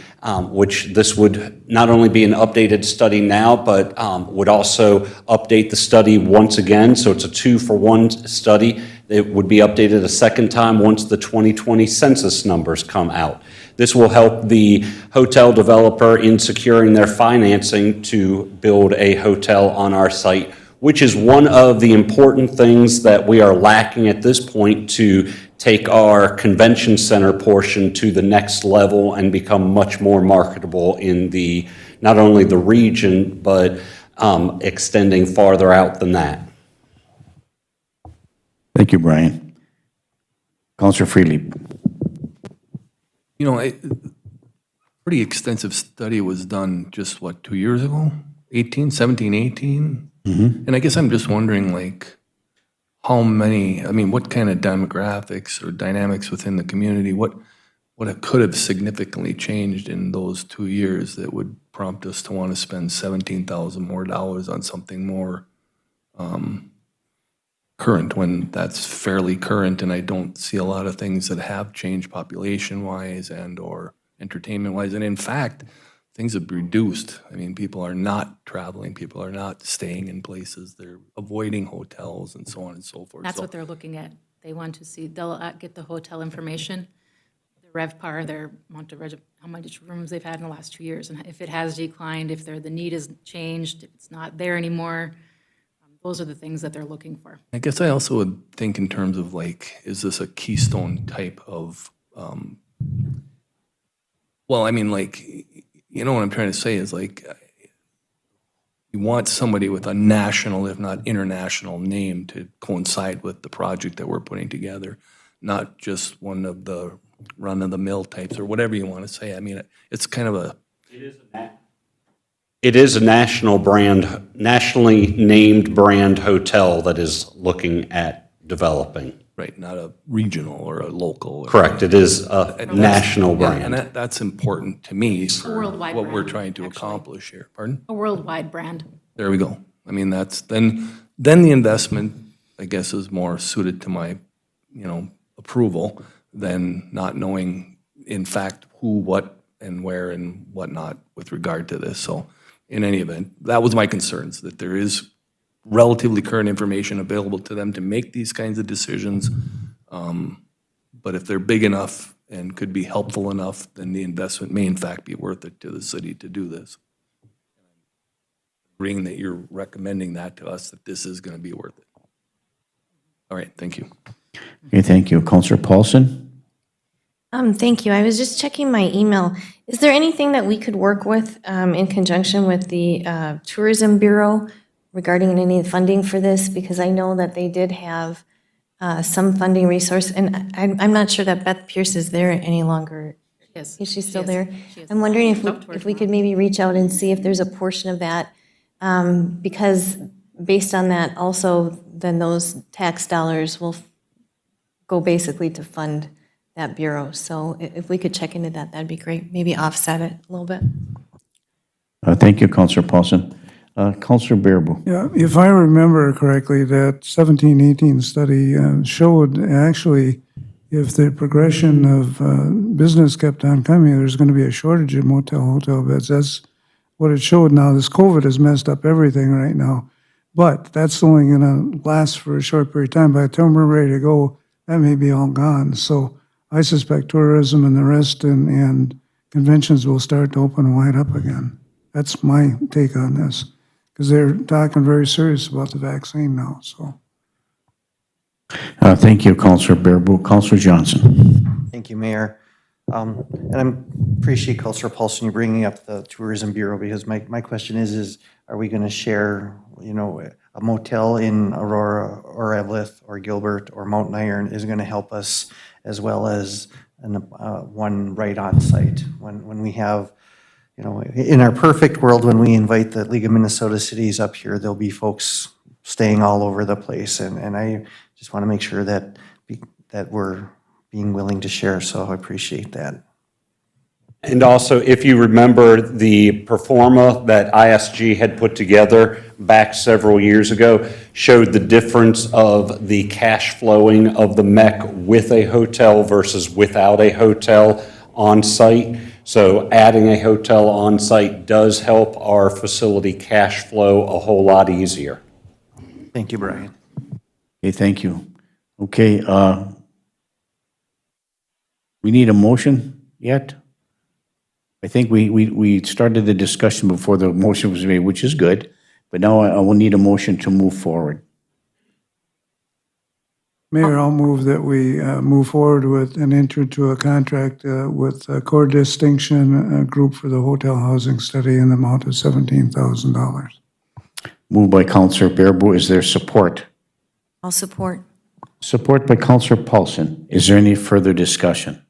which this would not only be an updated study now, but would also update the study once again. So it's a 2-for-1 study. It would be updated a second time once the 2020 census numbers come out. This will help the hotel developer in securing their financing to build a hotel on our site, which is one of the important things that we are lacking at this point to take our convention center portion to the next level and become much more marketable in the, not only the region, but extending farther out than that. Thank you, Brian. Counselor Freely. You know, a pretty extensive study was done just, what, 2 years ago? 17, 18? And I guess I'm just wondering, like, how many, I mean, what kind of demographics or dynamics within the community, what it could have significantly changed in those 2 years that would prompt us to want to spend $17,000 more on something more current, when that's fairly current, and I don't see a lot of things that have changed population-wise and or entertainment-wise. And in fact, things have reduced. I mean, people are not traveling, people are not staying in places, they're avoiding hotels and so on and so forth. that's So- what they're looking at. They want to see, they'll get the hotel information, the RevPAR, their amount of, how much rooms they've had in the last 2 years, and if it has declined, if the need has changed, if it's not there anymore. Those are the things that they're looking for. I guess I also would think in terms of, like, is this a keystone type of, well, I mean, like, you know what I'm trying to say is, like, you want somebody with a national, if not international name to coincide with the project that we're putting together, not just one of the run-of-the-mill types or whatever you want to say. I mean, it's kind of a, It is a national brand, nationally named brand hotel that is looking at developing. right, not a regional or a local. or- Correct, it is a national Yeah, and brand. that's important to me for worldwide what we're brand, trying to actually. accomplish here. Pardon? A worldwide brand. There we go. I mean, that's, then the investment, I guess, is more suited to my, approval than not knowing, in fact, who, what, and where, and whatnot with regard to this. So in any event, that was my concerns, that there is relatively current information available to them to make these kinds of decisions. But if they're big enough and could be helpful enough, then the investment may in fact be worth it to the city to do this. Agreeing that you're recommending that to us, that this is going to be worth it. All right, thank you. Okay, thank you. Counselor Paulson? Thank you. I was just checking my email. Is there anything that we could work with in conjunction with the Tourism Bureau regarding any funding for this? Because I know that they did have some funding resource, and I'm not sure that Beth Pierce is there any longer. Yes. Is she still is. there? She is. I'm wondering Talk to her if we tomorrow. could maybe reach out and see if there's a portion of that, because based on that, also, then those tax dollars will go basically to fund that bureau. So if we could check into that, that'd be great. Maybe offset it a little bit. Thank you, Counselor Paulson. Counselor Bearable? Yeah, if I remember correctly, that 17-18 study showed actually if the progression of business kept on coming, there's going to be a shortage of hotel beds. That's what it showed. Now, this COVID has messed up everything right now, but that's only going to last for a short period of time. By the time we're ready to go, that may be all gone. So I suspect tourism and the rest and conventions will start to open wide up again. That's my take on this, because they're talking very serious about the vaccine now, so. Thank you, Counselor Bearable. Counselor Johnson? Thank you, Mayor. And I appreciate Counselor Paulson, you bringing up the Tourism Bureau, because my question is are we going to share, a motel in Aurora or Eveleth or Gilbert or Mountain Iron is going to help us, as well as one right on site. When we have, in our perfect world, when we invite the League of Minnesota Cities up here, there'll be folks staying all over the place. And I just want to make sure that, that we're being willing to share, so I appreciate that. And also, if you remember, the performa that ISG had put together back several years ago showed the difference of the cash flowing of the MEC with a hotel versus without a hotel on site. So adding a hotel on site does help our facility cash flow a whole lot easier. Thank you, Brian. Okay, thank you. Okay, we need a motion yet? I think we started the discussion before the motion was made, which is good, but now I will need a motion to move forward. Mayor, I'll move that we move forward with and enter into a contract with Core Distinction Group for the hotel housing study in the amount of $17,000. Moved by Counselor Bearable. Is there support? I'll support. Support by Counselor Paulson. Is there any further discussion?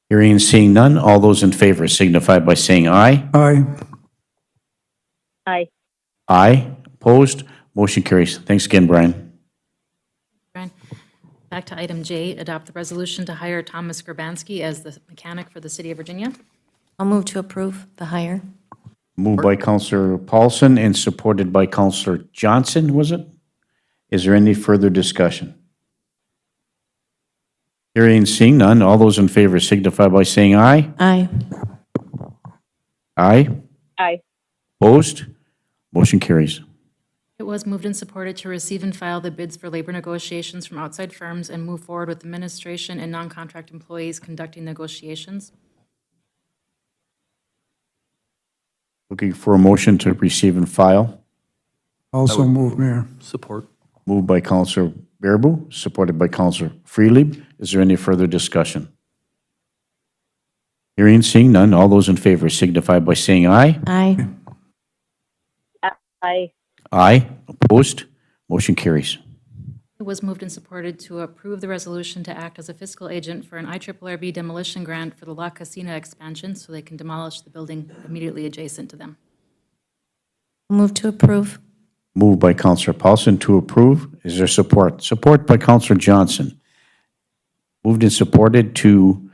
Hearing and seeing none, all those in favor signify by saying aye. Aye. Aye. Aye. Opposed? Motion carries. Thanks again, Brian. Brian. Back to item J, adopt the resolution to hire Thomas Grabansky as the mechanic for the City of Virginia. I'll move to approve the hire. Moved by Counselor Paulson and supported by Counselor Johnson, was it? Is there any further discussion? Hearing and seeing none, all those in favor signify by saying aye. Aye. Aye. Aye. Opposed? Motion carries. It was moved and supported to receive and file the bids for labor negotiations from outside firms and move forward with administration and non-contract employees conducting negotiations. Looking for a motion to receive and file. Also move, Mayor. Support. Moved by Counselor Bearable, supported by Counselor Freelieb. Is there any further discussion? Hearing and seeing none, all those in favor signify by saying aye. Aye. Aye. Aye. Opposed? Motion carries. It was moved and supported to approve the resolution to act as a fiscal agent for an IRRB demolition grant for the La Casina expansion so they can demolish the building immediately adjacent to them. Move to approve. Moved by Counselor Paulson to approve. Is there support? Support by Counselor Johnson. Moved and supported to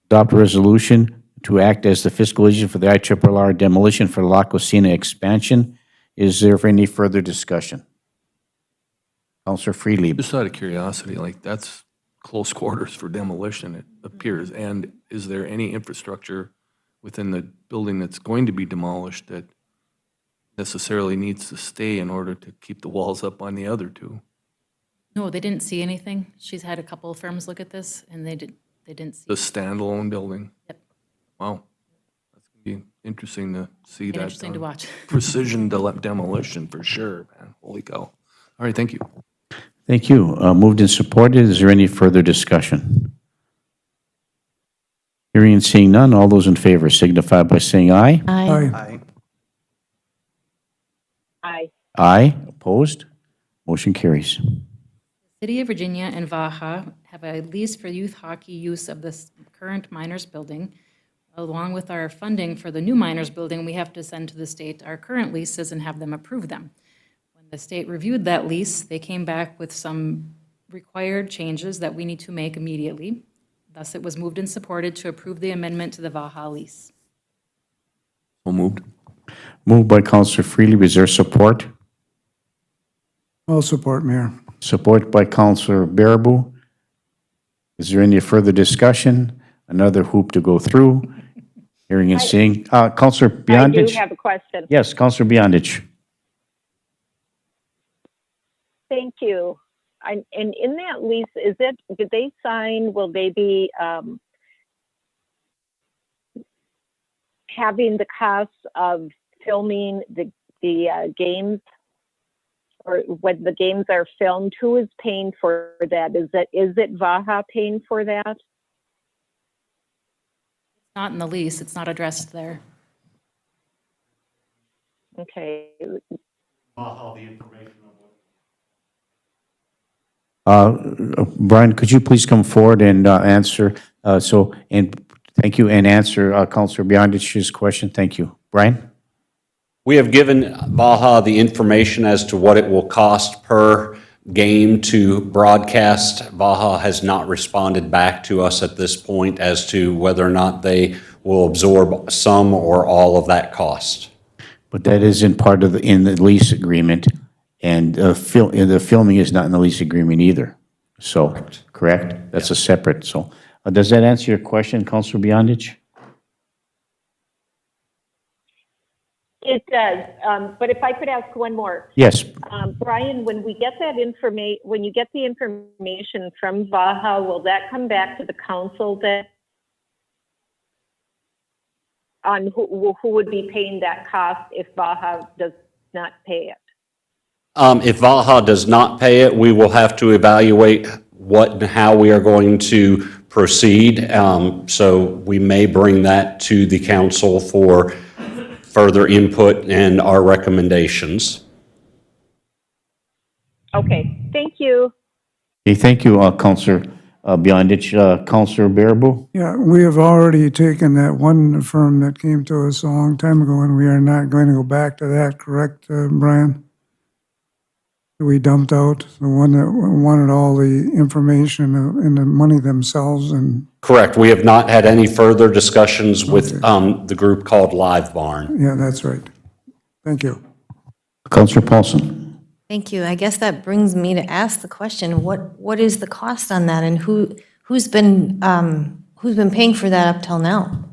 adopt a resolution to act as the fiscal agent for the IRRB demolition for the La Casina expansion. Is there any further discussion? Counselor Freelieb. Just out of curiosity, like, that's close quarters for demolition, it appears. And is there any infrastructure within the building that's going to be demolished that necessarily needs to stay in order to keep the walls up on the other two? No, they didn't see anything. She's had a couple of firms look at this, and they didn't see. The standalone building? Yep. Wow. That's going to be interesting to see that. Interesting to watch. Precision demolition, for sure, man. Holy cow. All right, thank you. Thank you. Moved and supported. Is there any further discussion? Hearing and seeing none, all those in favor signify by saying aye. Aye. Aye. Aye. Aye. Opposed? Motion carries. City of Virginia and Vaha have a lease for youth hockey use of this current miners building. Along with our funding for the new miners building, we have to send to the state our current leases and have them approve them. When the state reviewed that lease, they came back with some required changes that we need to make immediately. Thus, it was moved and supported to approve the amendment to the Vaha lease. So moved. Moved by Counselor Freely. Is there support? I'll support, Mayor. Support by Counselor Bearable. Is there any further discussion? Another hoop to go through. Hearing and seeing. Counselor I Beyondich? do have a question. Yes, Counselor Beyondich. Thank you. And in that lease, did they sign, will they be having the costs of filming the games? Or when the games are filmed, who is paying for that? Is it Vaha paying for that? It's not in the lease, it's not addressed there. Okay. Brian, could you please come forward and answer? And thank you, and answer Counselor Beyondich's question. Thank you. Brian? We have given Baja the information as to what it will cost per game to broadcast. Baja has not responded back to us at this point as to whether or not they will absorb some or all of that cost. But that isn't part of in the lease agreement, and the filming is not in the lease agreement either. So, correct? That's a separate, so. Does that answer your question, Councilor Beyondich? It does, but if I could ask one more. Yes. Brian, when we get that when you get the information from Vaha, will that come back to the council then? On who would be paying that cost if Vaha does not pay it? If Vaha does not pay it, we will have to evaluate what and how we are going to proceed. So we may bring that to the council for further input and our recommendations. Okay, thank you. Okay, thank you, Councilor Beyondich. Councilor Baraboo? Yeah, we have already taken that one firm that came to us a long time ago, and we are not going to go back to that, correct, Brian? We dumped out the one that wanted all the information and the money themselves, and Correct. We have not had any further discussions with the group called Live Barn. yeah, that's right. Thank you. Councilor Paulson? Thank you. I guess that brings me to ask the question, what is the cost on that, and who's been paying for that up till now?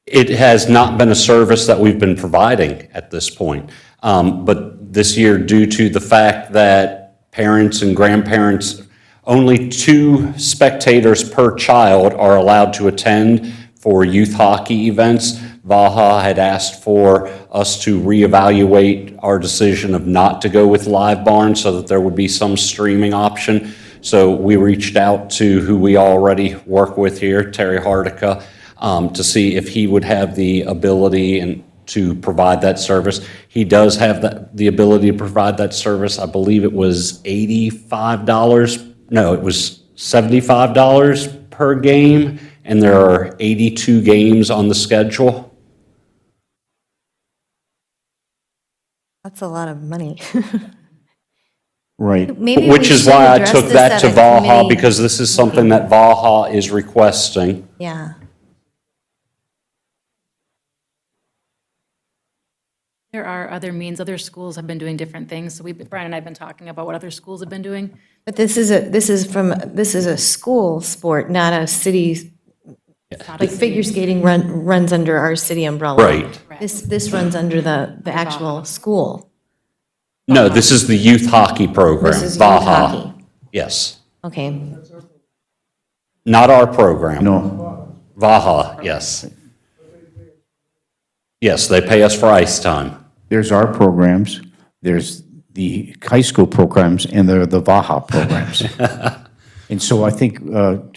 It has not been a service that we've been providing at this point. But this year, due to the fact that parents and grandparents, only 2 spectators per child are allowed to attend for youth hockey events, Vaha had asked for us to reevaluate our decision of not to go with Live Barn so that there would be some streaming option. So we reached out to who we already work with here, Terry Hardica, to see if he would have the ability to provide that service. He does have the ability to provide that service. I believe it was $85. No, it was $75 per game, and there are 82 games on the schedule. That's a lot of money. Right. Maybe Which we is should why I address took this that at to a Vaha, committee. because this is something that Vaha is requesting. Yeah. There are other means, other schools have been doing different things, so Brian and I have been talking about what other schools have been doing. But this is a school sport, not a city, like figure skating runs under our city umbrella. Right. This runs under the actual school. No, this is the youth hockey program, This is youth Vaha. hockey. Yes. Okay. Not our program. No. Vaha, yes. Yes, they pay us for ice time. There's our programs, there's the high school programs, and there are the Vaha programs. And so I think,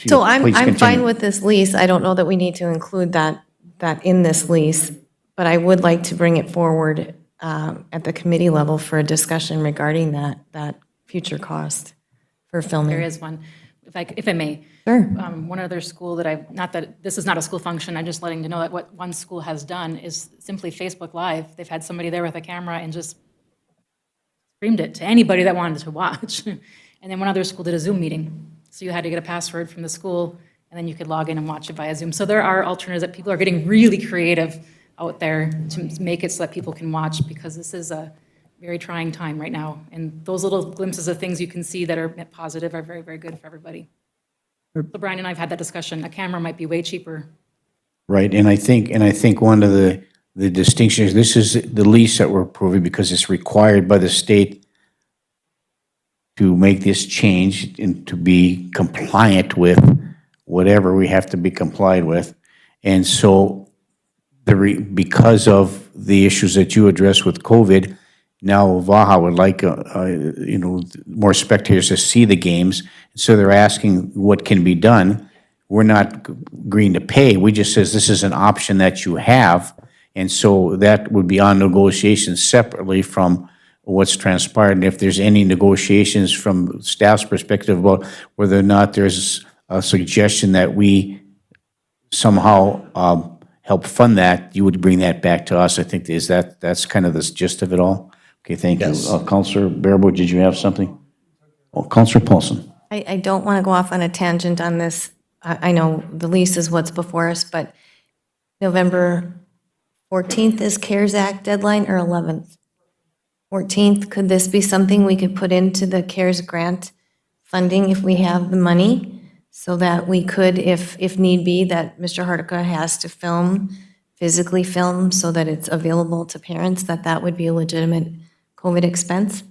So I'm please fine continue. with this lease. I don't know that we need to include that in this lease, but I would like to bring it forward at the committee level for a discussion regarding that future cost for filming. There is one, if I may. Sure. One other school that not that this is not a school function, I'm just letting you know that what one school has done is simply Facebook Live. They've had somebody there with a camera and just streamed it to anybody that wanted to watch. And then one other school did a Zoom meeting. So you had to get a password from the school, and then you could log in and watch it via Zoom. So there are alternatives that people are getting really creative out there to make it so that people can watch, because this is a very trying time right now. And those little glimpses of things you can see that are positive are very, very good for everybody. So Brian and I have had that discussion. A camera might be way cheaper. Right, and I think one of the distinctions, this is the lease that we're approving because it's required by the state to make this change and to be compliant with whatever we have to be complied with. And so because of the issues that you addressed with COVID, now Vaha would like, more spectators to see the games. So they're asking what can be done. We're not agreeing to pay. We just says this is an option that you have. And so that would be on negotiations separately from what's transpired. And if there's any negotiations from staff's perspective about whether or not there's a suggestion that we somehow help fund that, you would bring that back to us. I think, that's kind of the gist of it all? Okay, thank you. Yes. Counselor Bearable, did you have something? Oh, Counselor Paulson. I don't want to go off on a tangent on this. I know the lease is what's before us, but November 14th is CARES Act deadline, or 11th? 14th, could this be something we could put into the CARES grant funding if we have the money? So that we could, if need be, that Mr. Hardica has to physically film, so that it's available to parents, that would be a legitimate COVID expense?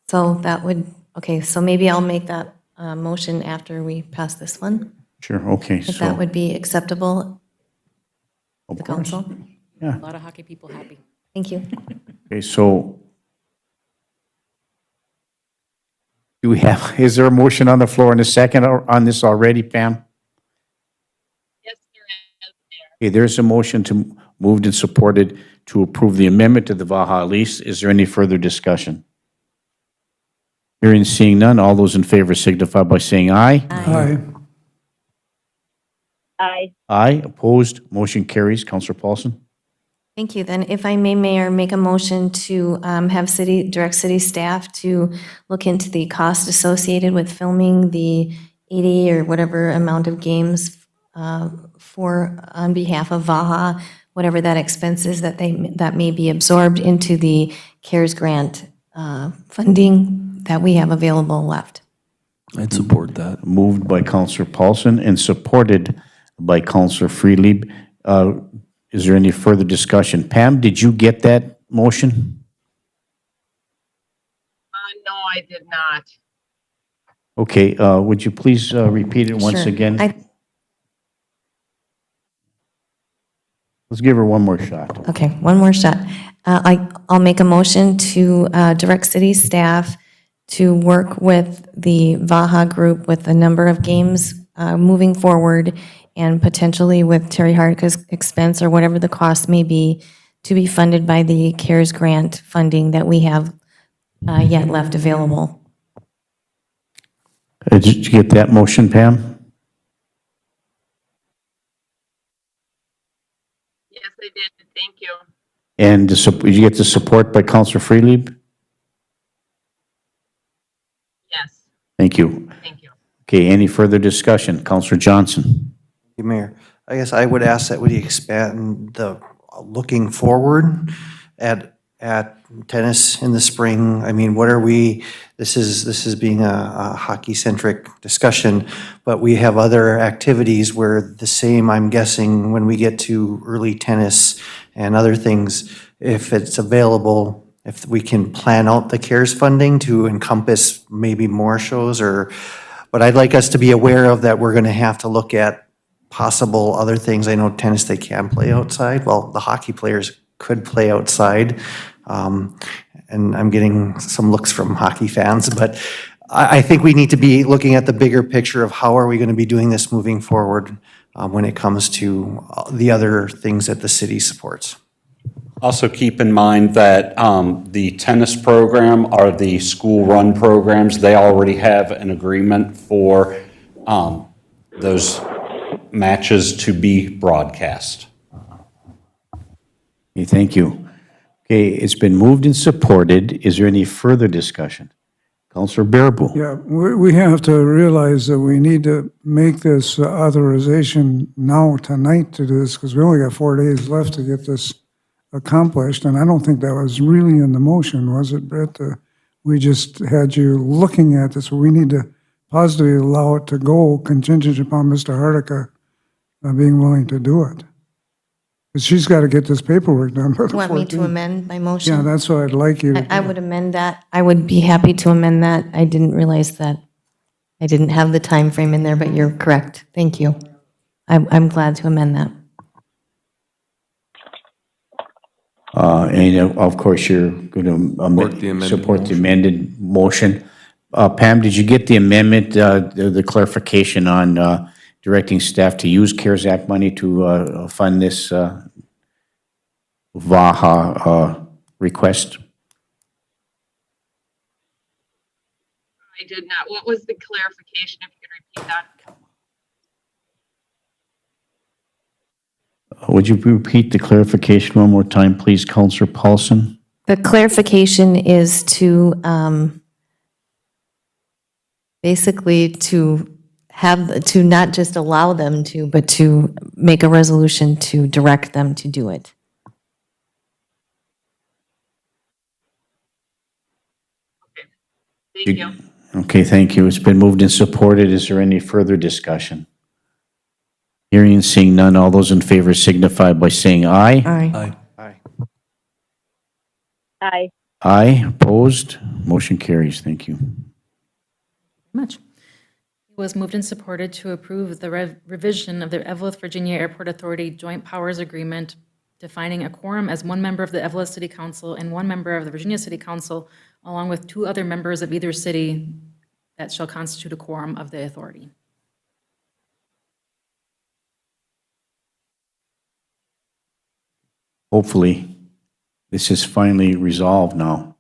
So that would, okay, so maybe I'll make that motion after we pass this one, Sure, okay, if that so, would be acceptable of to course. council. A lot of hockey people happy. Thank you. Okay, so is there a motion on the floor and a second on this already, Pam? Yes, there is, Mayor. Okay, there's a motion to moved and supported to approve the amendment to the Vaha lease. Is there any further discussion? Hearing and seeing none, all those in favor signify by saying aye. Aye. Aye. Aye, opposed, motion carries. Counselor Paulson? Thank you. Then if I may, Mayor, make a motion to have direct city staff to look into the cost associated with filming the 80 or whatever amount of games on behalf of Vaha, whatever that expense is that may be absorbed into the CARES grant funding that we have available left. I'd support that. Moved by Counselor Paulson and supported by Counselor Freely. Is there any further discussion? Pam, did you get that motion? No, I did not. Okay, would you please repeat it once Sure. again? Let's give her one more shot. Okay, one more shot. I'll make a motion to direct city staff to work with the Vaha group with a number of games moving forward, and potentially with Terry Hardica's expense or whatever the cost may be, to be funded by the CARES grant funding that we have yet left available. Did you get that motion, Pam? Yes, I did. Thank you. And did you get the support by Counselor Freely? Yes, Thank you. thank you. Okay, any further discussion? Counselor Johnson? you, Mayor. I guess I would ask that we expand the looking forward at tennis in the spring. I mean, what are we, this is being a hockey-centric discussion, but we have other activities where the same, I'm guessing, when we get to early tennis and other things, if it's available, if we can plan out the CARES funding to encompass maybe more shows, or, but I'd like us to be aware of that we're gonna have to look at possible other things. I know tennis, they can play outside. Well, the hockey players could play outside. And I'm getting some looks from hockey fans, but I think we need to be looking at the bigger picture of how are we going to be doing this moving forward when it comes to the other things that the city supports. Also keep in mind that the tennis program are the school-run programs. They already have an agreement for those matches to be broadcast. Okay, thank you. Okay, it's been moved and supported. Is there any further discussion? Counselor Bearable? Yeah, we have to realize that we need to make this authorization now, tonight, to do this, because we only got 4 days left to get this accomplished, and I don't think that was really in the motion, was it, Brett? We just had you looking at this, so we need to positively allow it to go contingent upon Mr. Hardica being willing to do it. Because she's got to get this paperwork done by the 14th. You want me to amend my motion? Yeah, that's what I'd like you to do. I would amend that. I would be happy to amend that. I didn't realize that. I didn't have the time frame in there, but you're correct. Thank you. I'm glad to amend that. And of course, you're going to support the amended motion. Pam, did you get the amendment, the clarification on directing staff to use CARES Act money to fund this Vaha request? I did not. What was the clarification, if you could repeat Would you repeat the clarification one more time, please, Counselor Paulson? The clarification is to, basically to have, to not just allow them to, but to make a resolution to direct them to do it. Thank you. Okay, thank you. It's been moved and supported. Is there any further discussion? Hearing and seeing none, all those in favor signify by saying aye. Aye. Aye. Aye. Aye, opposed, motion carries. Thank you. Much. It was moved and supported to approve the revision of the Eveleth, Virginia Airport Authority Joint Powers Agreement defining a quorum as one member of the Eveleth City Council and one member of the Virginia City Council, along with 2 other members of either city that shall constitute a quorum of the authority. Hopefully, this is finally resolved now.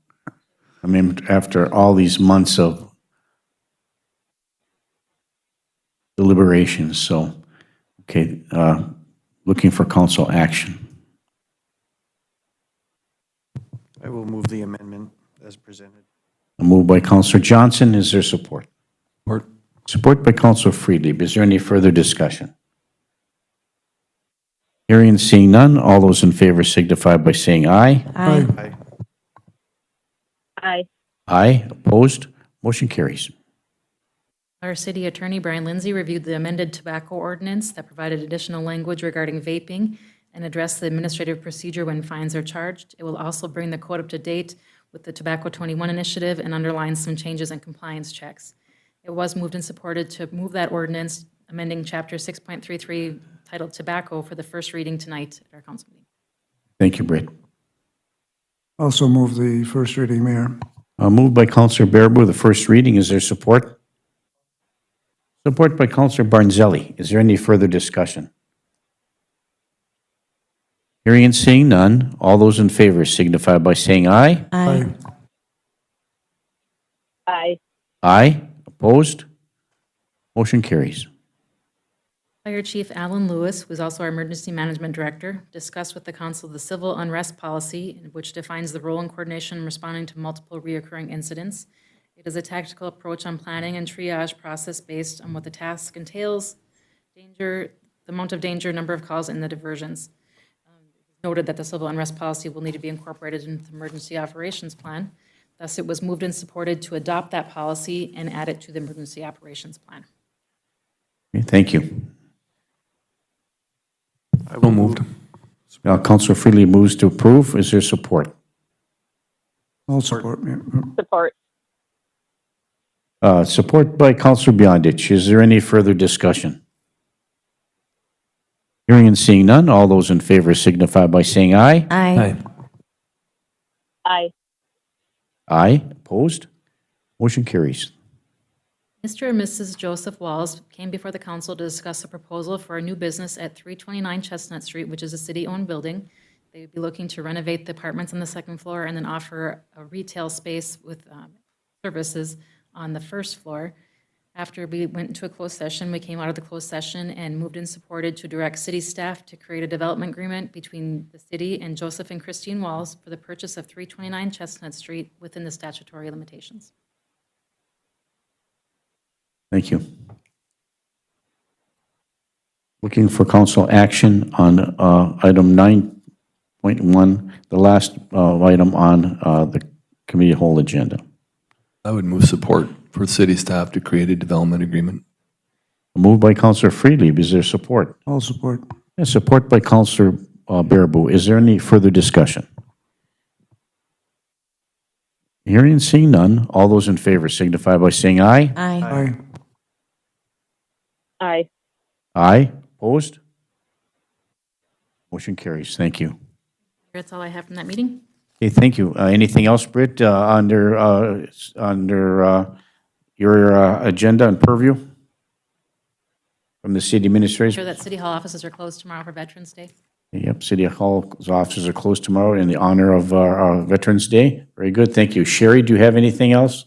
I mean, after all these months of deliberations, so, okay, looking for council action. I will move the amendment as presented. A move by Counselor Johnson, is there support? Support. Support by Counselor Friedlieb. Is there any further discussion? Hearing and seeing none, all those in favor signify by saying aye. Aye. Aye. Aye. Aye, opposed, motion carries. Our city attorney, Brian Lindsay, reviewed the amended tobacco ordinance that provided additional language regarding vaping and addressed the administrative procedure when fines are charged. It will also bring the code up to date with the Tobacco 21 initiative and underline some changes in compliance checks. It was moved and supported to move that ordinance, amending Chapter 6.33 titled Tobacco for the first reading tonight at our council meeting. Thank you, Britt. Also move the first reading, Mayor. Moved by Counselor Bearable, the first reading. Is there support? Support by Counselor Barnzelli. Is there any further discussion? Hearing and seeing none, all those in favor signify by saying aye. Aye. Aye. Aye, opposed, motion carries. Fire Chief Alan Lewis, who is also our Emergency Management Director, discussed with the council the civil unrest policy, which defines the role and coordination in responding to multiple reoccurring incidents. It is a tactical approach on planning and triage process based on what the task entails, danger, the amount of danger, number of calls, and the diversions. Noted that the civil unrest policy will need to be incorporated into the emergency operations plan. Thus, it was moved and supported to adopt that policy and add it to the emergency operations plan. Okay, thank you. I will move. Counselor Freely moves to approve. Is there support? I'll support, Mayor. Support. Support by Counselor Beyondich. Is there any further discussion? Hearing and seeing none, all those in favor signify by saying aye. Aye. Aye. Aye, opposed, motion carries. Mr. and Mrs. Joseph Walls came before the council to discuss a proposal for a new business at 329 Chestnut Street, which is a city-owned building. They would be looking to renovate the apartments on the second floor and then offer a retail space with services on the first floor. After we went into a closed session, we came out of the closed session and moved and supported to direct city staff to create a development agreement between the city and Joseph and Christine Walls for the purchase of 329 Chestnut Street within the statutory limitations. Thank you. Looking for council action on item 9.1, the last item on the committee whole agenda. I would move support for city staff to create a development agreement. Moved by Counselor Freely. Is there support? I'll support. And support by Counselor Baraboo. Is there any further discussion? Hearing and seeing none, all those in favor signify by saying aye. Aye. Aye. Aye. Aye. Opposed? Motion carries. Thank you. That's all I have from that meeting. Okay, thank you. Anything else, Britt, under your agenda and purview from the city administration? Sure that City Hall offices are closed tomorrow for Veterans Day. Yep, City Hall's offices are closed tomorrow in the honor of Veterans Day. Very good, thank you. Sherry, do you have anything else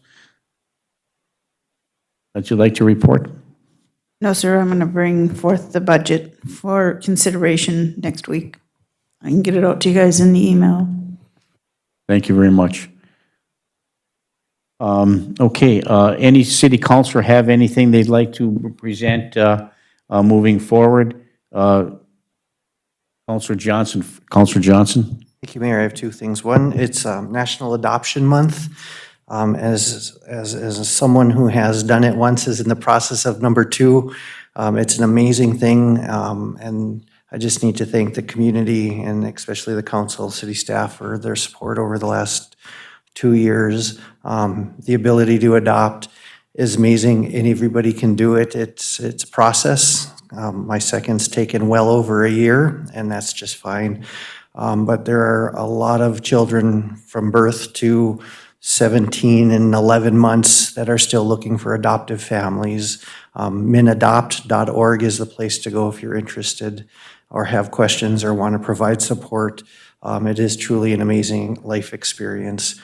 that you'd like to report? No, sir, I'm going to bring forth the budget for consideration next week. I can get it out to you guys in the email. Thank you very much. Okay, any city councilor have anything they'd like to present moving forward? Councilor Johnson. Councilor Johnson? Thank you, Mayor. I have two things. One, it's National Adoption Month. As someone who has done it once, is in the process of number two, it's an amazing thing, and I just need to thank the community and especially the council, city staff for their support over the last 2 years. The ability to adopt is amazing, and everybody can do it. It's a process. My second's taken well over a year, and that's just fine. But there are a lot of children from birth to 17 and 11 months that are still looking for adoptive families. Minadopt.org is the place to go if you're interested or have questions or want to provide support. It is truly an amazing life experience.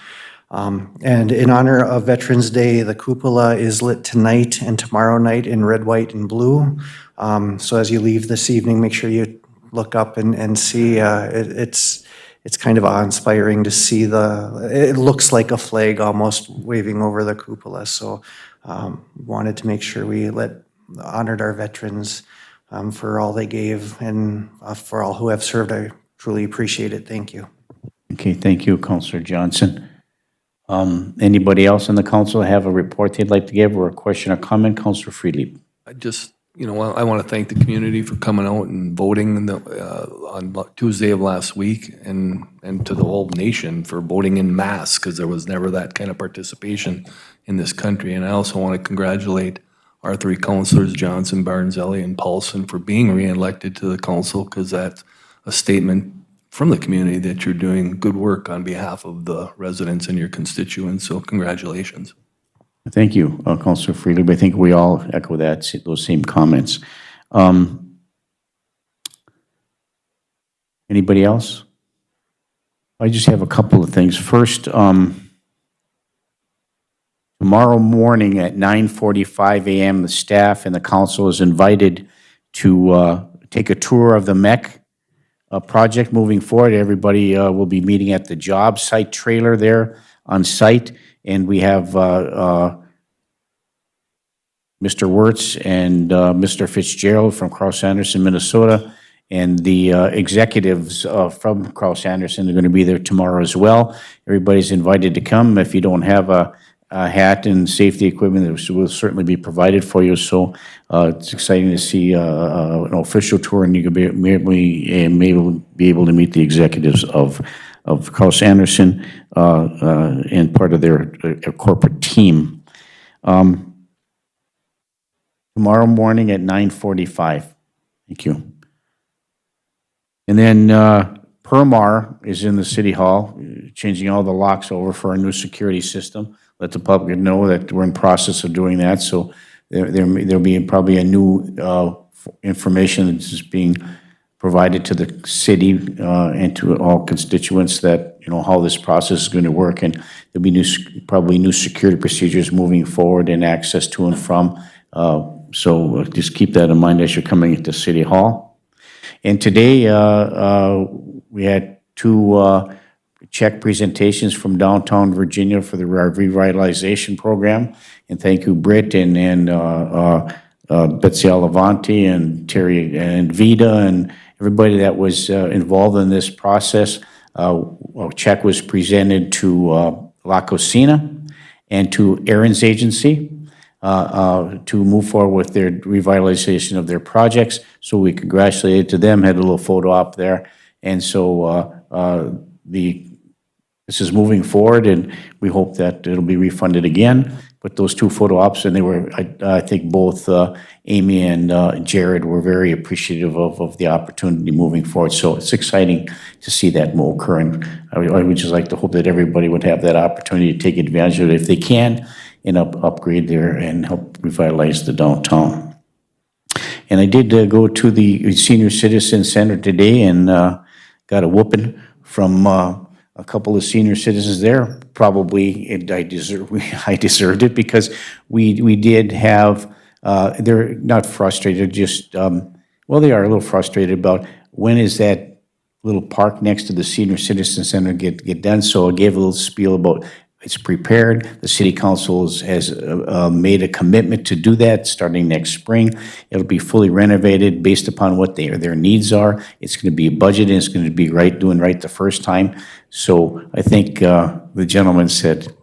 And in honor of Veterans Day, the cupola is lit tonight and tomorrow night in red, white, and blue. So as you leave this evening, make sure you look up and see. It's kind of awe-inspiring to see it looks like a flag almost waving over the cupola. So wanted to make sure we honored our veterans for all they gave and for all who have served. I truly appreciate it. Thank you. Okay, thank you, Councilor Johnson. Anybody else on the council have a report they'd like to give or a question or comment? Councilor Freely. I just, I want to thank the community for coming out and voting on Tuesday of last week, and to the whole nation for voting in mass, because there was never that kind of participation in this country. And I also want to congratulate our three councilors, Johnson, Barnzelli, and Paulson, for being reelected to the council, because that's a statement from the community that you're doing good work on behalf of the residents and your constituents. So congratulations. Thank you, Councilor Freely. But I think we all echo those same comments. Anybody else? I just have a couple of things. First, tomorrow morning at 9:45 a.m., the staff and the council is invited to take a tour of the MEC project moving forward. Everybody will be meeting at the job site trailer there on site, and we have Mr. Wirtz and Mr. Fitzgerald from Krause Anderson, Minnesota, and the executives from Krause Anderson are going to be there tomorrow as well. Everybody's invited to come. If you don't have a hat and safety equipment, that will certainly be provided for you. So it's exciting to see an official tour, and you can be able to meet the executives of Krause Anderson and part of their corporate team. Tomorrow morning at 9:45. Thank you. And then Permar is in the City Hall, changing all the locks over for our new security system. Let the public know that we're in process of doing that. So there'll be probably a new information that's being provided to the city and to all constituents that, how this process is going to work. And there'll be probably new security procedures moving forward and access to and from. So just keep that in mind as you're coming into City Hall. And today we had two check presentations from downtown Virginia for the revitalization program. And thank you, Britt and Betsy Alavanti and Terry and Vida and everybody that was involved in this process. A check was presented to La Cocina and to Aaron's agency to move forward with their revitalization of their projects. So we congratulated to them, had a little photo op there. And so this is moving forward, and we hope that it'll be refunded again. But those two photo ops, and they were, I think both Amy and Jared were very appreciative of the opportunity moving forward. So it's exciting to see that occur. And I would just like to hope that everybody would have that opportunity to take advantage of it if they can and upgrade there and help revitalize the downtown. And I did go to the Senior Citizen Center today and got a whooping from a couple of senior citizens there. Probably I deserved it because we did have they're not frustrated, just, well, they are a little frustrated about when is that little park next to the Senior Citizen Center get done. So I gave a little spiel about it's prepared. The city council has made a commitment to do that starting next spring. It'll be fully renovated based upon what their needs are. It's going to be budgeted, and it's going to be doing right the first time. So I think the gentleman said,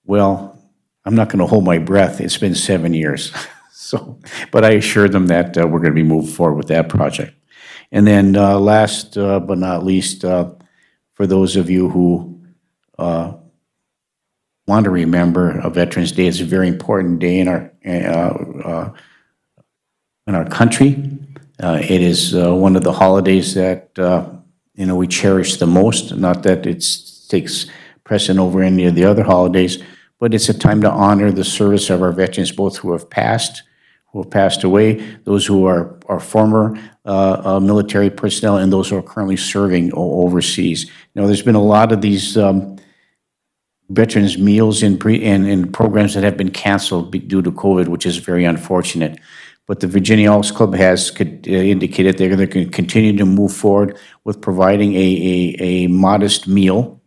well, I'm not going to hold my breath. It's been 7 years. So, but I assured them that we're going to be moving forward with that project. And then last but not least, for those of you who want to remember Veterans Day, it's a very important day in our country. It is one of the holidays that we cherish the most. Not that it takes precedent over any of the other holidays, but it's a time to honor the service of our veterans, both who have passed away, those who are former military personnel, and those who are currently serving overseas. There's been a lot of these veterans meals and programs that have been canceled due to COVID, which is very unfortunate. But the Virginia Elks Club has indicated they're going to continue to move forward with providing a modest meal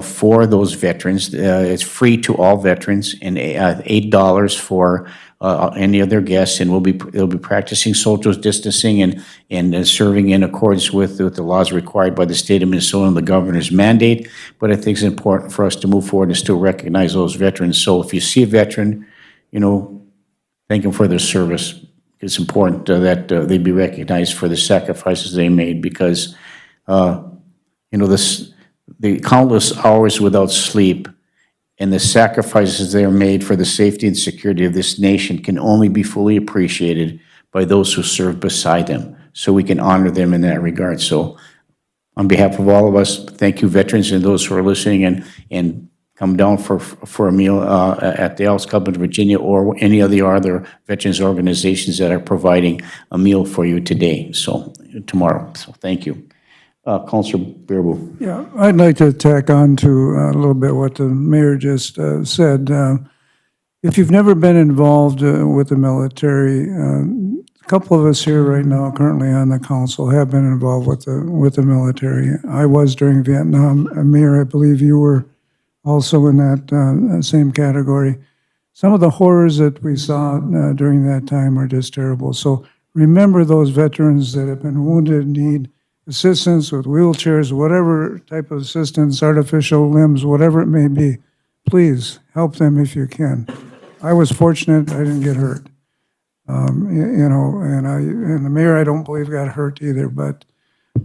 for those veterans. It's free to all veterans, and $8 for any of their guests, and they'll be practicing social distancing and serving in accordance with the laws required by the state of Minnesota and the governor's mandate. But I think it's important for us to move forward and still recognize those veterans. So if you see a veteran, thank them for their service. It's important that they be recognized for the sacrifices they made, because the countless hours without sleep and the sacrifices they are made for the safety and security of this nation can only be fully appreciated by those who serve beside them. So we can honor them in that regard. So on behalf of all of us, thank you, veterans, and those who are listening, and come down for a meal at the Elks Club in Virginia, or any of the other veterans organizations that are providing a meal for you today, so tomorrow. So thank you. Councilor Bearable. Yeah, I'd like to tack on to a little bit what the mayor just said. If you've never been involved with the military, a couple of us here right now, currently on the council, have been involved with the military. I was during Vietnam. Mayor, I believe you were also in that same category. Some of the horrors that we saw during that time are just terrible. So remember those veterans that have been wounded, need assistance with wheelchairs, whatever type of assistance, artificial limbs, whatever it may be. Please help them if you can. I was fortunate I didn't get hurt. And the mayor, I don't believe, got hurt either, but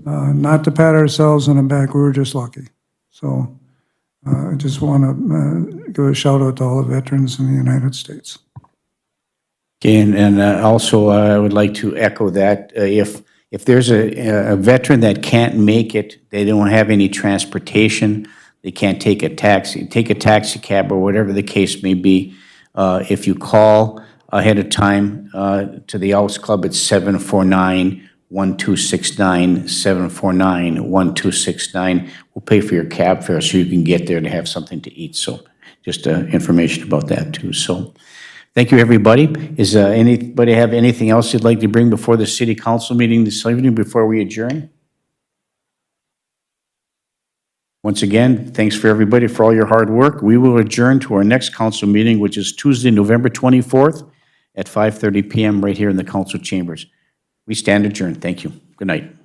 not to pat ourselves on the back, we were just lucky. So I just want to give a shout out to all the veterans in the United States. Okay, and also I would like to echo that if there's a veteran that can't make it, they don't have any transportation, they can't take a taxi cab, or whatever the case may be, if you call ahead of time to the Elks Club, it's 749-1269, 749-1269. We'll pay for your cab fare so you can get there to have something to eat. So just information about that too. So thank you, everybody. Is anybody have anything else you'd like to bring before the city council meeting this evening before we adjourn? Once again, thanks for everybody for all your hard work. We will adjourn to our next council meeting, which is Tuesday, November 24th at 5:30 p.m. right here in the council chambers. We stand adjourned. Thank you. Good night.